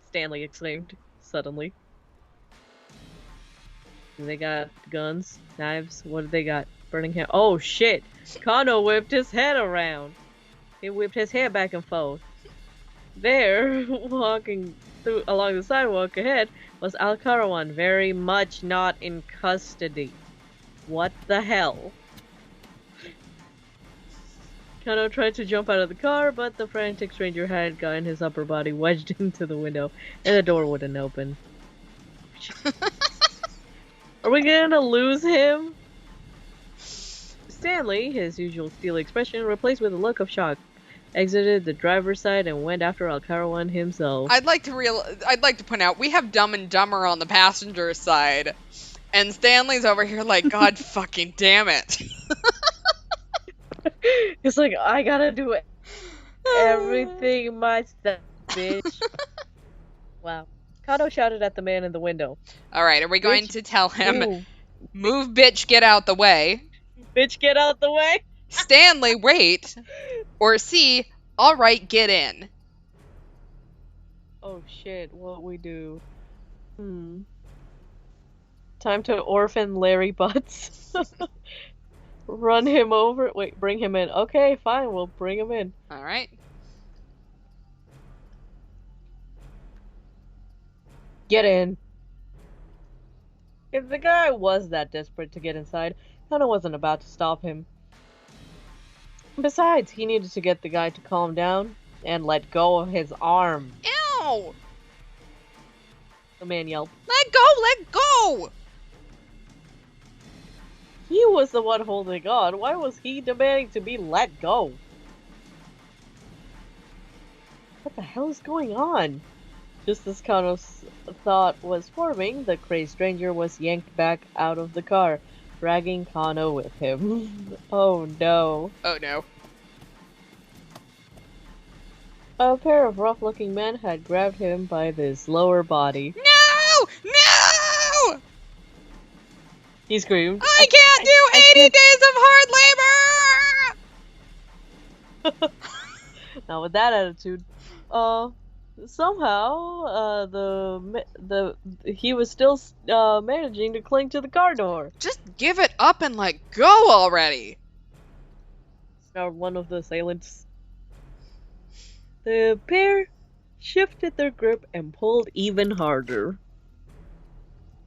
Stanley exclaimed, suddenly. They got guns, knives, what do they got? Burning hand. Oh shit! Kano whipped his head around. He whipped his hair back and forth. There, walking along the sidewalk ahead, was Alcarawan, very much not in custody. What the hell? Kano tried to jump out of the car, but the frantic stranger had gotten his upper body wedged into the window, and the door wouldn't open. Are we gonna lose him? Stanley, his usual steely expression, replaced with a look of shock, exited the driver's side and went after Alcarawan himself. I'd like to point out we have Dumb and Dumber on the passenger side, and Stanley's over here like, God fucking damn it. It's like, I gotta do everything myself, bitch. Wow. Kano shouted at the man in the window. Alright, are we going to tell him, move bitch, get out the way? Bitch, get out the way? Stanley, wait. Or C, alright, get in. Oh shit, what we do? Time to orphan Larry Butts. Run him over. Wait, bring him in. Okay, fine, we'll bring him in. Alright. Get in. If the guy was that desperate to get inside, Kano wasn't about to stop him. Besides, he needed to get the guy to calm down and let go of his arm. Ow! The man yelled. Let go! Let go! He was the one holding on. Why was he demanding to be let go? What the hell is going on? Just as Kano's thought was forming, the crazed stranger was yanked back out of the car, dragging Kano with him. Oh no. Oh no. A pair of rough-looking men had grabbed him by his lower body. No! No! He screamed. I can't do 80 days of hard labor! Now with that attitude, somehow, he was still, managing to cling to the car door. Just give it up and let go already! Snarled one of the assailants. The pair shifted their grip and pulled even harder.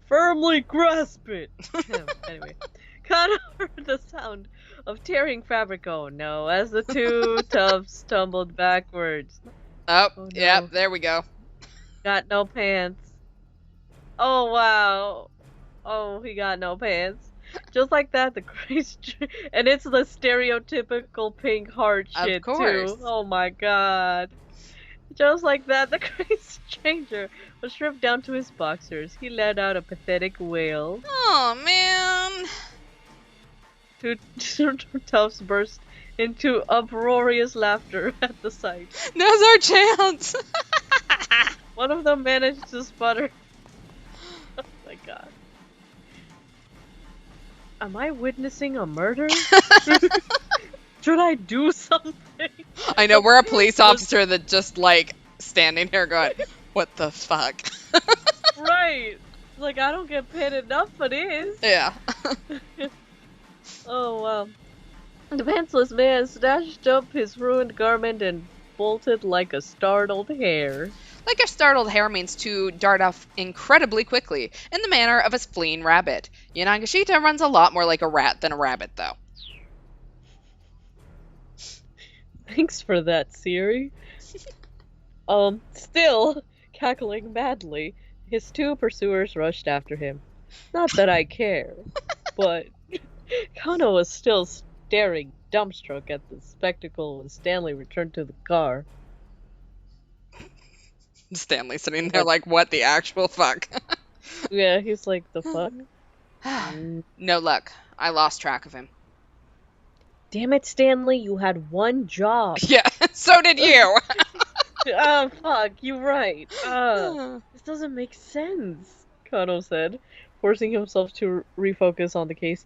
Firmly grasp it! Anyway, Kano heard the sound of tearing fabric. Oh no, as the two toughs tumbled backwards. Oh, no. Yep, there we go. Got no pants. Oh wow. Oh, he got no pants. Just like that, the crazy... And it's the stereotypical pink heart shit, too. Oh my god. Just like that, the crazy stranger was stripped down to his boxers. He let out a pathetic wail. Oh, man. Two toughs burst into uproarious laughter at the sight. Now's our chance! One of them managed to sputter. Oh my god. am I witnessing a murder? Should I do something? I know, we're a police Was officer that just, like, standing here going, what the fuck? right. Like, I don't get paid enough for this. Yeah. Oh, wow. The pantsless man snatched up his ruined garment and bolted like a startled hare. Like a startled hare means to dart off incredibly quickly, in the manner of a fleeing rabbit. Yanagashita runs a lot more like a rat than a rabbit, though. Thanks for that, Siri. Still cackling madly, his two pursuers rushed after him. Not that I care, but Kano was still staring dumbstruck at the spectacle when Stanley returned to the car. Stanley sitting there What? like, what the actual fuck? Yeah, he's like, the fuck? Mm. No luck. I lost track of him. Damn it, Stanley, you had one job. Yeah, so did you. Oh, fuck, you're right. This doesn't make sense, Kano said, forcing himself to refocus on the case.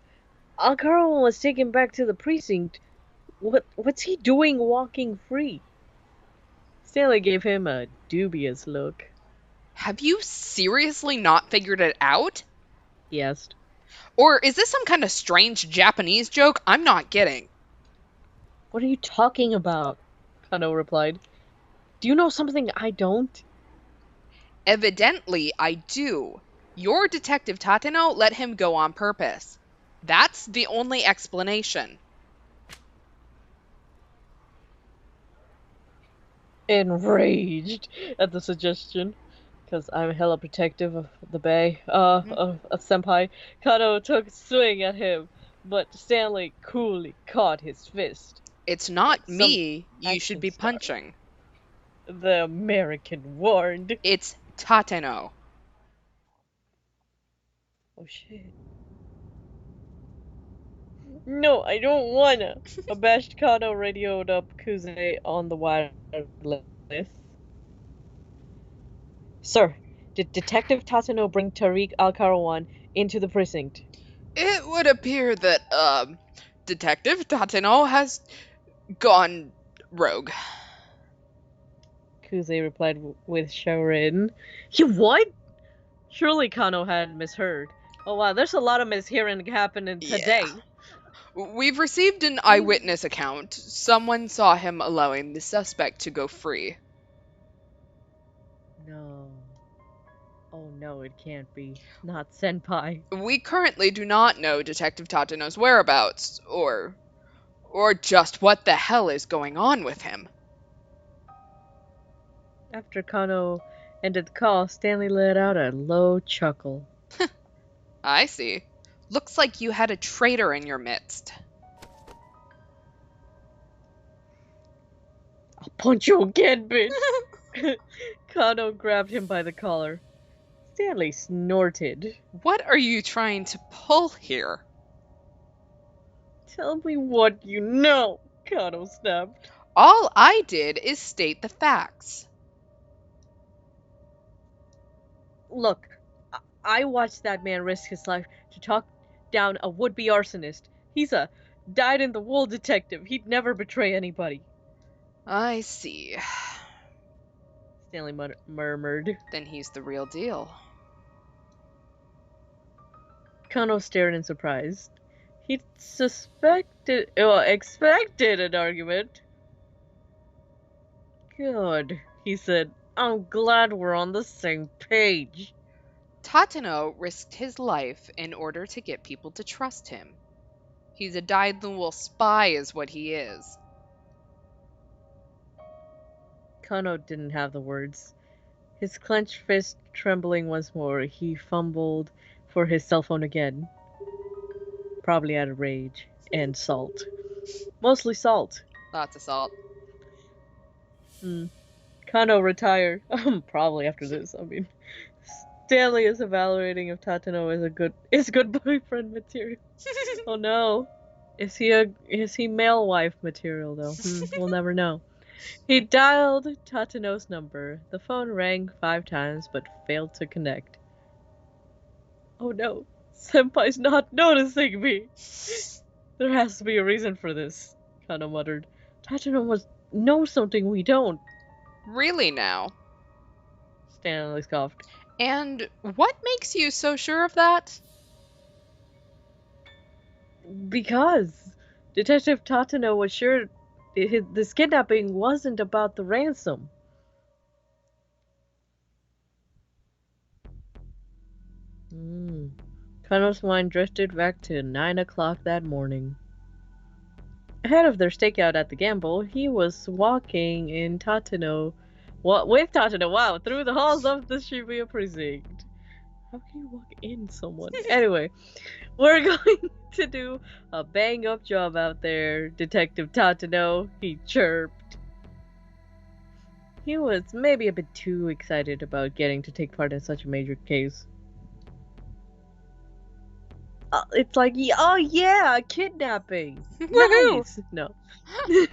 Alcaro was taken back to the precinct. What's he doing walking free? Stanley gave him a dubious look. Have you seriously not figured it out? He asked. Or is this some kind of strange Japanese joke I'm not getting? What are you talking about? Kano replied. Do you know something I don't? Evidently, I do. Your detective Tateno let him go on purpose. That's the only explanation. Enraged at the suggestion, because I'm hella protective of the Bay, of Senpai, Kano took a swing at him, but Stanley coolly caught his fist. It's not Like some me you should action be star. punching. The American warned. It's Tateno. Oh shit. No, I don't wanna. Abashed Kano radioed up Kuze on the wireless. Sir, did Detective Tatano bring Tariq Al-Karawan into the precinct? It would appear that, Detective Tateno has gone rogue. Kuze replied with chagrin. You what? Surely Kano had misheard. Oh wow, there's a lot of mishearing happening today. Yeah. We've received an eyewitness account. Someone saw him allowing the suspect to go free. No. Oh no, it can't be. Not Senpai. We currently do not know Detective Tateno's whereabouts, or just what the hell is going on with him. After Kano ended the call, Stanley let out a low chuckle. I see. Looks like you had a traitor in your midst. I'll punch you again, bitch! Kano grabbed him by the collar. Stanley snorted. What are you trying to pull here? Tell me what you know, Kano snapped. All I did is state the facts. Look, I watched that man risk his life to talk down a would-be arsonist. He's a dyed-in-the-wool detective. He'd never betray anybody. I see. Stanley murmured. Then he's the real deal. Kano stared in surprise. He expected an argument. Good, he said. I'm glad we're on the same page. Tateno risked his life in order to get people to trust him. He's a dyed-in-the-wool spy is what he is. Kano didn't have the words. His clenched fist trembling once more, he fumbled for his cell phone again. Probably out of rage. And salt. Mostly salt. Lots of salt. Kano retired. Probably after this, I mean. Stanley is evaluating if Tateno is good boyfriend material. Oh no. Is he male wife material though? We'll never know. He dialed Tateno's number. The phone rang 5 times but failed to connect. Oh no. Senpai's not noticing me. There has to be a reason for this, Kano muttered. Tachino must know something we don't. Really now? Stanley scoffed. And what makes you so sure of that? Because Detective Tatano was sure this kidnapping wasn't about the ransom. Kano's mind drifted back to 9 o'clock that morning. Ahead of their stakeout at the gamble, he was walking in Tatano, with Tatano, wow, through the halls of the Shibuya precinct. How can you walk in someone? Anyway, we're going to do a bang-up job out there, Detective Tatano, he chirped. He was maybe a bit too excited about getting to take part in such a major case. It's like, oh yeah, kidnapping! Nice! No.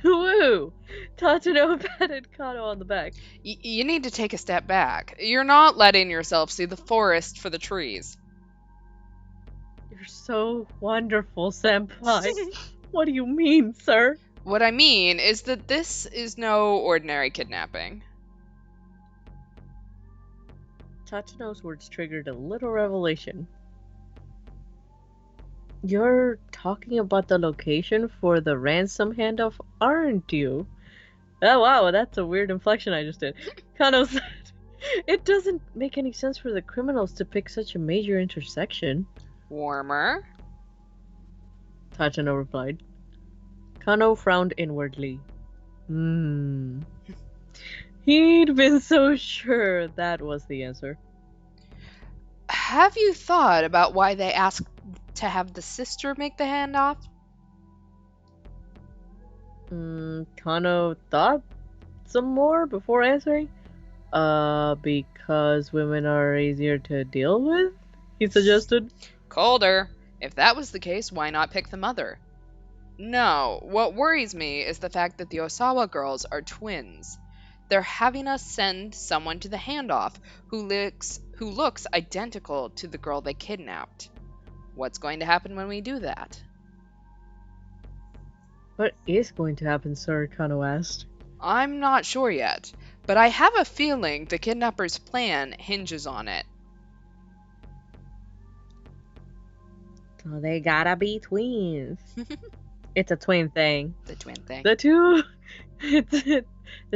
Woo! Tatano patted Kano on the back. You need to take a step back. You're not letting yourself see the forest for the trees. You're so wonderful, senpai. What do you mean, sir? What I mean is that this is no ordinary kidnapping. Tatano's words triggered a little revelation. You're talking about the location for the ransom handoff, aren't you? Oh wow, that's a weird inflection I just did. Kano said, it doesn't make any sense for the criminals to pick such a major intersection. Warmer? Tachino replied. Kano frowned inwardly. He'd been so sure that was the answer. Have you thought about why they asked to have the sister make the handoff? Kano thought some more before answering. Because women are easier to deal with? He suggested. Colder. If that was the case, why not pick the mother? No, what worries me is the fact that the Osawa girls are twins. They're having us send someone to the handoff who looks identical to the girl they kidnapped. What's going to happen when we do that? What is going to happen, sir? Kano asked. I'm not sure yet, but I have a feeling the kidnapper's plan hinges on it. So they gotta be twins. It's a twin thing. The twin thing. The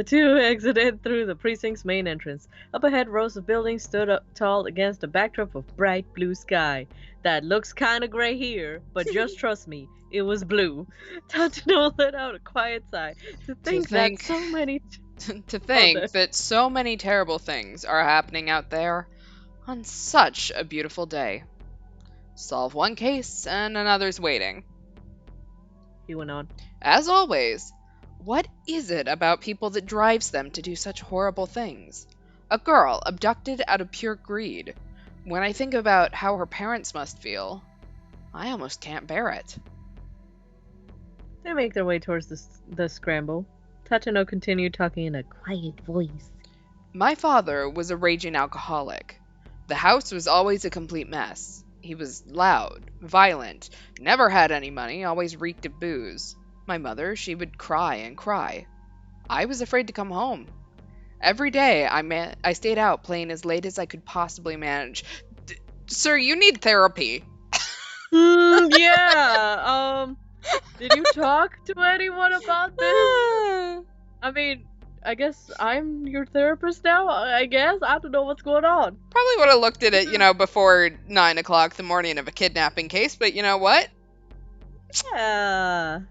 two exited through the precinct's main entrance. Up ahead, rows of buildings stood up tall against a backdrop of bright blue sky. That looks kinda gray here, but just trust me, it was blue. Tatano let out a quiet sigh. To think that so many terrible things are happening out there on such a beautiful day. Solve one case and another's waiting. He went on. As always, what is it about people that drives them to do such horrible things? A girl abducted out of pure greed. When I think about how her parents must feel, I almost can't bear it. They make their way towards the scramble. Tatano continued talking in a quiet voice. My father was a raging alcoholic. The house was always a complete mess. He was loud, violent, never had any money, always reeked of booze. My mother, she would cry and cry. I was afraid to come home. Every day I stayed out playing as late as I could possibly manage. Sir, you need therapy. Yeah. Did you talk to anyone about this? I mean, I guess I'm your therapist now, I guess. I don't know what's going on. Probably would have looked at it, before 9 o'clock the morning of a kidnapping case, but you know what? Yeah.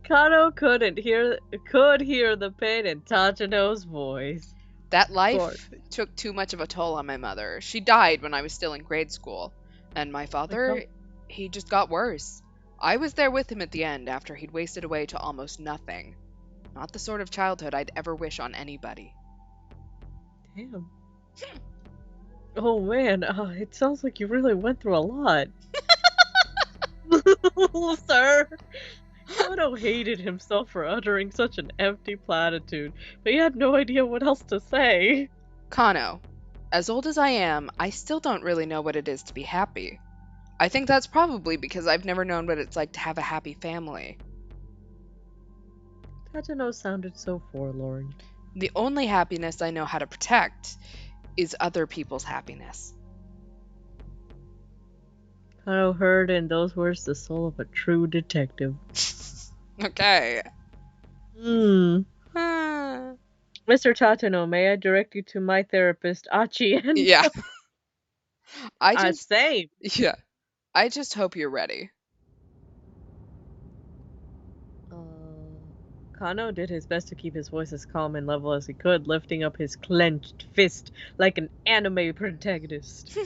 Kano could hear the pain in Tachino's voice. That life took too much of a toll on my mother. She died when I was still in grade school. And my father, he just got worse. I was there with him at the end after he'd wasted away to almost nothing. Not the sort of childhood I'd ever wish on anybody. Damn. Oh man, it sounds like you really went through a lot. Sir. Kano hated himself for uttering such an empty platitude, but he had no idea what else to say. Kano, as old as I am, I still don't really know what it is to be happy. I think that's probably because I've never known what it's like to have a happy family. Tatano sounded so forlorn. The only happiness I know how to protect is other people's happiness. Kano heard in those words the soul of a true detective. Okay. Hmm. Ah. Mr. Tatano, may I direct you to my therapist, Achi, and Yeah. I I just same. yeah. I just hope you're ready. Kano did his best to keep his voice as calm and level as he could, lifting up his clenched fist like an anime protagonist.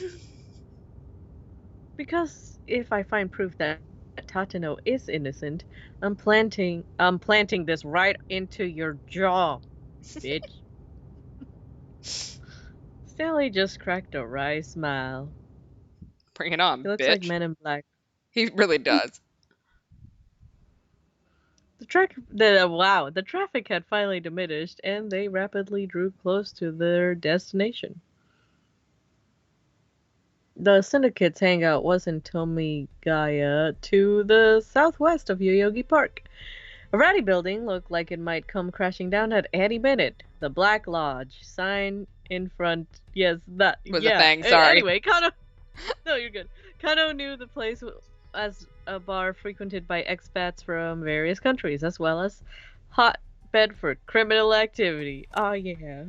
Because if I find proof that Tatano is innocent, I'm planting this right into your jaw, bitch. Stanley just cracked a wry smile. Bring it He on, looks like bitch. Men in Black. He really does. The traffic had finally diminished, and they rapidly drew close to their destination. The syndicate's hangout was in Tomigaya, to the southwest of Yoyogi Park. A ratty building looked like it might come crashing down at any minute. The Black Lodge sign in front. Yes, that. Was a Yeah. thing, sorry. Anyway, Kano. No, you're good. Kano knew the place as a bar frequented by expats from various countries, as well as hotbed for criminal activity. Oh yeah.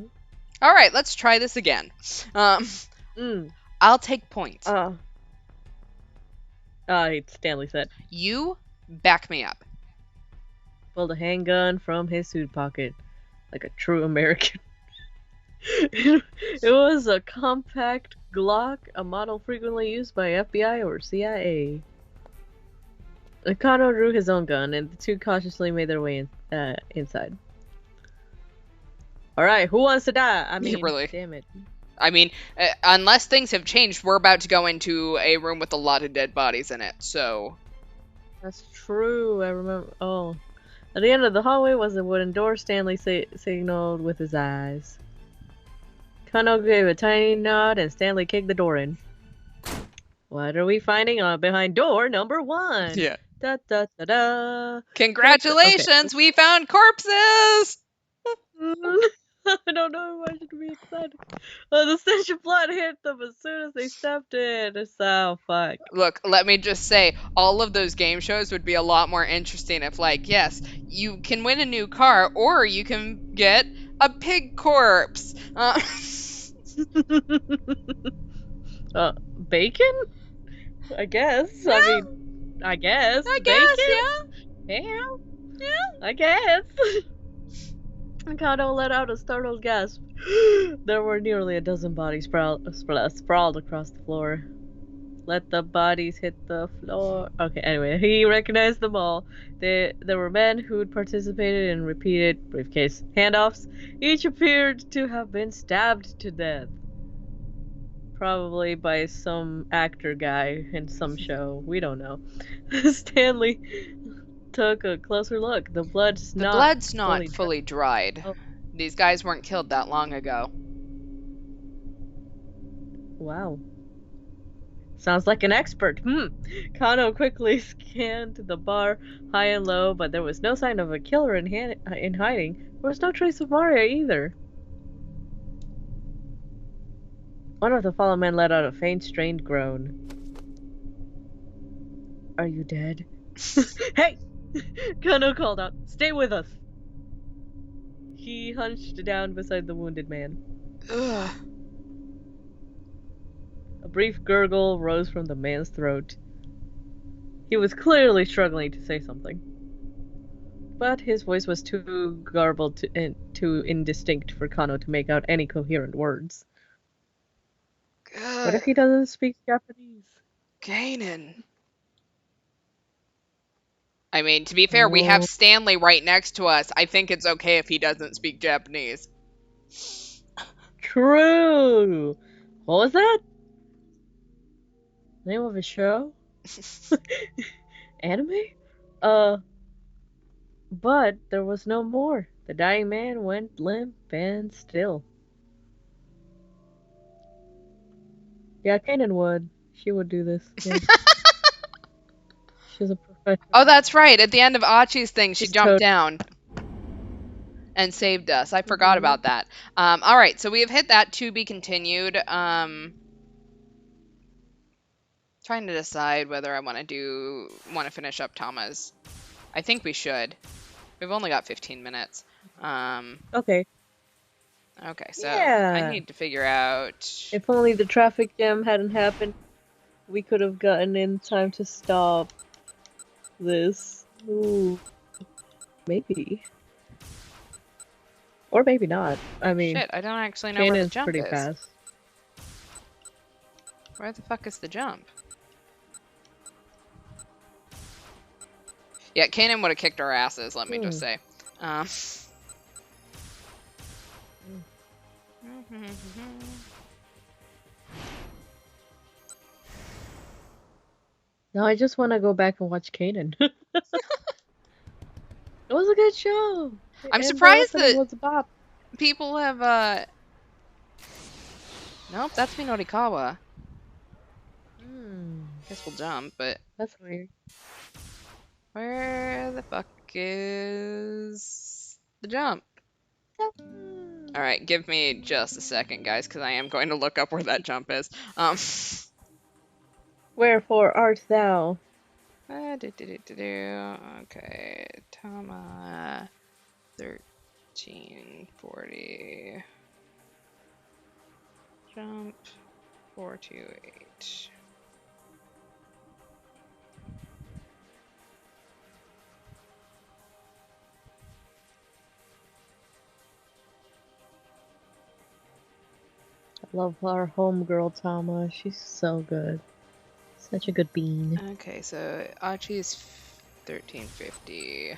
Alright, let's try this again. Um Mm. I'll take point. Uh. Stanley said. You back me up. Pulled a handgun from his suit pocket, like a true American. It was a compact Glock, a model frequently used by FBI or CIA. Nakano drew his own gun, and the two cautiously made their way inside. Alright, who wants to die? I mean, Really. damn it. I mean, unless things have changed, we're about to go into a room with a lot of dead bodies in it, so. That's true, I remember. Oh. At the end of the hallway was a wooden door. Stanley signaled with his eyes. Kano gave a tiny nod, and Stanley kicked the door in. What are we finding behind door number 1? Yeah. Da da da da. Congratulations, we found corpses! I don't know if I should be excited. The stench of blood hit them as soon as they stepped in. So fuck. Look, let me just say, all of those game shows would be a lot more interesting if, like, yes, you can win a new car, or you can get a pig corpse. Bacon? I guess. Yeah. I mean, I guess. I Bacon? guess, Yeah. yeah. I guess. Kano let out a startled gasp. There were nearly a dozen bodies sprawled across the floor. Let the bodies hit the floor. Okay, anyway, he recognized them all. There were men who'd participated in repeated briefcase handoffs. Each appeared to have been stabbed to death. Probably by some actor guy in some show. We don't know. Stanley took a closer look. The blood's not fully dried. Oh. These guys weren't killed that long ago. Wow. Sounds like an expert. Kano quickly scanned the bar high and low, but there was no sign of a killer in hiding. There was no trace of Maria either. One of the fallen men let out a faint, strained groan. Are you dead? Hey! Kano called out. Stay with us! He hunched down beside the wounded man. Ugh. A brief gurgle rose from the man's throat. He was clearly struggling to say something. But his voice was too garbled and too indistinct for Kano to make out any coherent words. What if he doesn't speak Japanese? Kanan. I mean, to be fair, we have Stanley right next to us. I think it's okay if he doesn't speak Japanese. True! What was that? Name of a show? Anime? But there was no more. The dying man went limp and still. Yeah, Kanan would. She would do this. Yeah. She's a professional. Oh, that's right. At the end of Achi's thing, she She's jumped down and saved us. I forgot about that. All right, so we have hit that to be continued. Trying to decide whether I want to finish up Tama's. I think we should. We've only got 15 minutes. Okay. Okay, so Yeah. I need to figure out. If only the traffic jam hadn't happened, we could have gotten in time to stop this. Ooh. Maybe. Or maybe not. I mean, Shit, I don't actually know where the jump pretty is. fast. Where the fuck is the jump? Yeah, Kanan would have kicked our asses, let me just say. No, I just want to go back and watch Kanan. It was a good show. I'm surprised that was a bop. People have, Nope, that's Minorikawa. Guess we'll jump, but... That's weird. Where the fuck is the jump? Alright, give me just a second, guys, because I am going to look up where that jump is. Wherefore art thou? Okay, Tama 1340. Jump 428. I love our homegirl Tama. She's so good. Such a good bean. Okay, so Achi's 1350.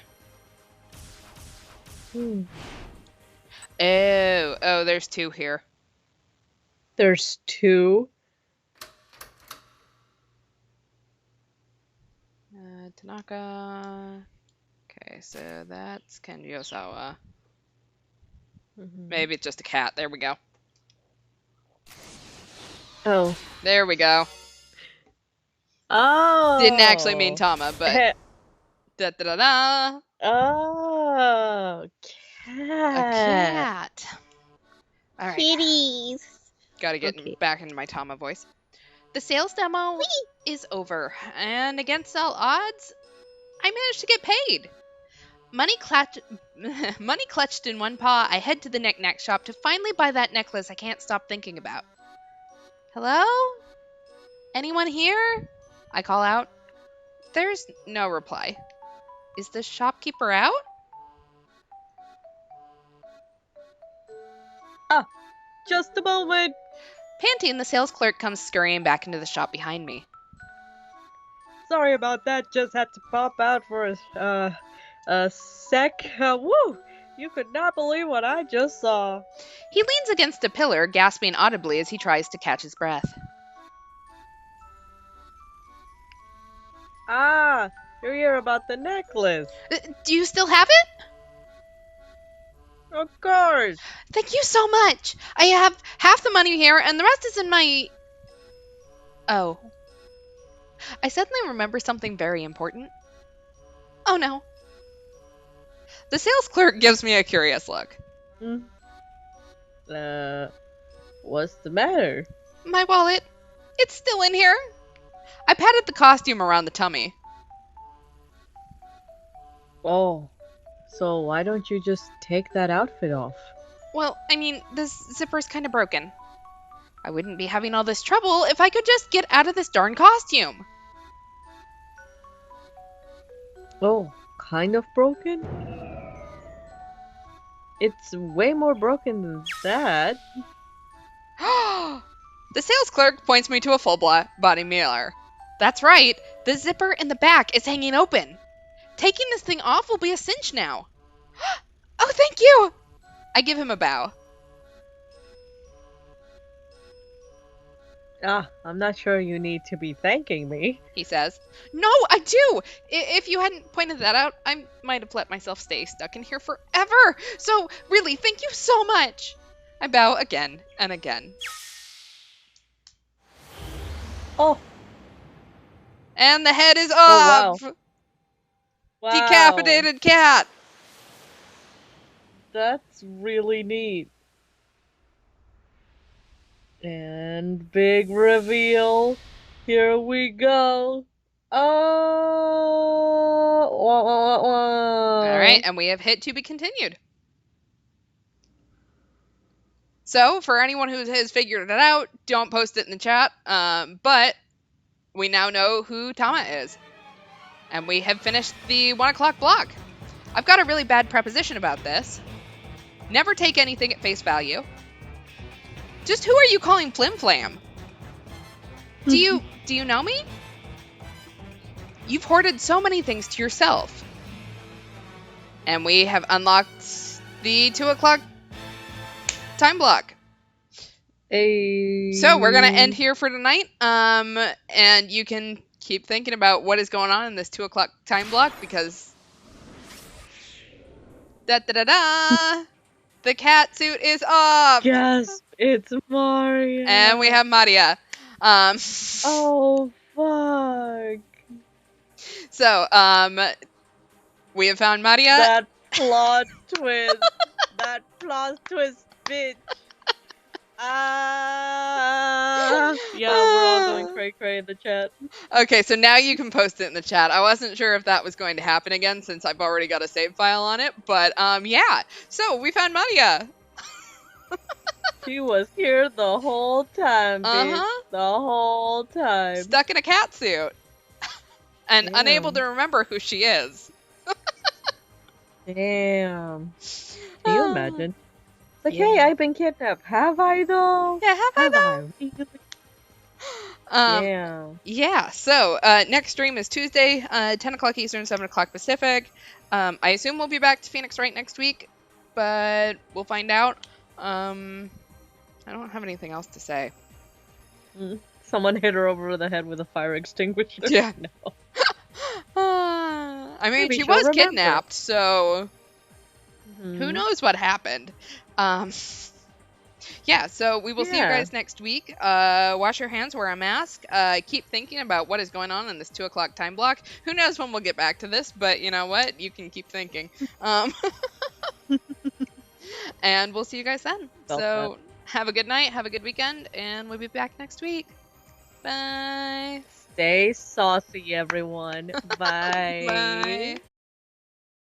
Oh, there's two here. There's two? Tanaka. Okay, so that's Kenji Osawa. Maybe it's just a cat. There we go. Oh. There we go. Oh. Didn't actually mean Tama, but... Da-da-da-da! Oh. Cat. A cat. All right. Kitties. Gotta get back into my Tama voice. The sales demo is over, and against all odds, I managed to get paid. Money clutched in one paw, I head to the knick-knack shop to finally buy that necklace I can't stop thinking about. Hello? Anyone here? I call out. There's no reply. Is the shopkeeper out? Ah, just a moment. Panting, the sales clerk comes scurrying back into the shop behind me. Sorry about that. Just had to pop out for a sec. Woo! You could not believe what I just saw. He leans against a pillar, gasping audibly as he tries to catch his breath. Ah, you hear about the necklace. Do you still have it? Of course. Thank you so much. I have half the money here, and the rest is in my... Oh. I suddenly remember something very important. Oh, no. The sales clerk gives me a curious look. What's the matter? My wallet. It's still in here. I patted the costume around the tummy. Oh, so why don't you just take that outfit off? Well, I mean, this zipper's kind of broken. I wouldn't be having all this trouble if I could just get out of this darn costume. Oh, kind of broken? It's way more broken than that. The sales clerk points me to a full body mirror. That's right, the zipper in the back is hanging open. Taking this thing off will be a cinch now. Oh, thank you! I give him a bow. I'm not sure you need to be thanking me, he says. No, I do! If you hadn't pointed that out, I might have let myself stay stuck in here forever. So, really, thank you so much. I bow again and again. Oh. And the head is Oh, off! wow. Decapitated cat! That's really neat. And big reveal. Here we go. Oh, wah, wah, wah, wah. Alright, and we have hit to be continued. So, for anyone who has figured it out, don't post it in the chat. But we now know who Tama is. And we have finished the 1 o'clock block. I've got a really bad preposition about this. Never take anything at face value. Just who are you calling Flim Flam? Do you know me? You've hoarded so many things to yourself. And we have unlocked the 2 o'clock time block. Hey. So we're gonna end here for tonight. And you can keep thinking about what is going on in this 2 o'clock time block because the cat suit is up. Yes, it's Mario. And we have Maria. Oh fuck. So we have found Maria. That plot twist. That plot twist, bitch. Yeah, we're all going cray-cray in the chat. Okay, so now you can post it in the chat. I wasn't sure if that was going to happen again since I've already got a save file on it, but yeah. So we found Maria. She was here the whole time, bitch. The whole time. Stuck in a cat suit. And unable to remember who she is. Damn. Can you imagine? It's like, hey, I've been kidnapped. Have I though? Yeah, have I though? Yeah, so next stream is Tuesday, 10 o'clock Eastern, 7 o'clock Pacific. I assume we'll be back to Phoenix Wright next week, but we'll find out. I don't have anything else to say. Someone hit her over the head with a fire extinguisher. Yeah. No. I mean, Maybe she she'll was remember. kidnapped, so who knows what happened. Yeah, so we will see you guys next week. Wash your hands, wear a mask. Keep thinking about what is going on in this 2 o'clock time block. Who knows when we'll get back to this, but you know what? You can keep thinking. And we'll see you guys then. So have a good night, have a good weekend, and we'll be back next week. Bye. Stay saucy, everyone. Bye. Bye.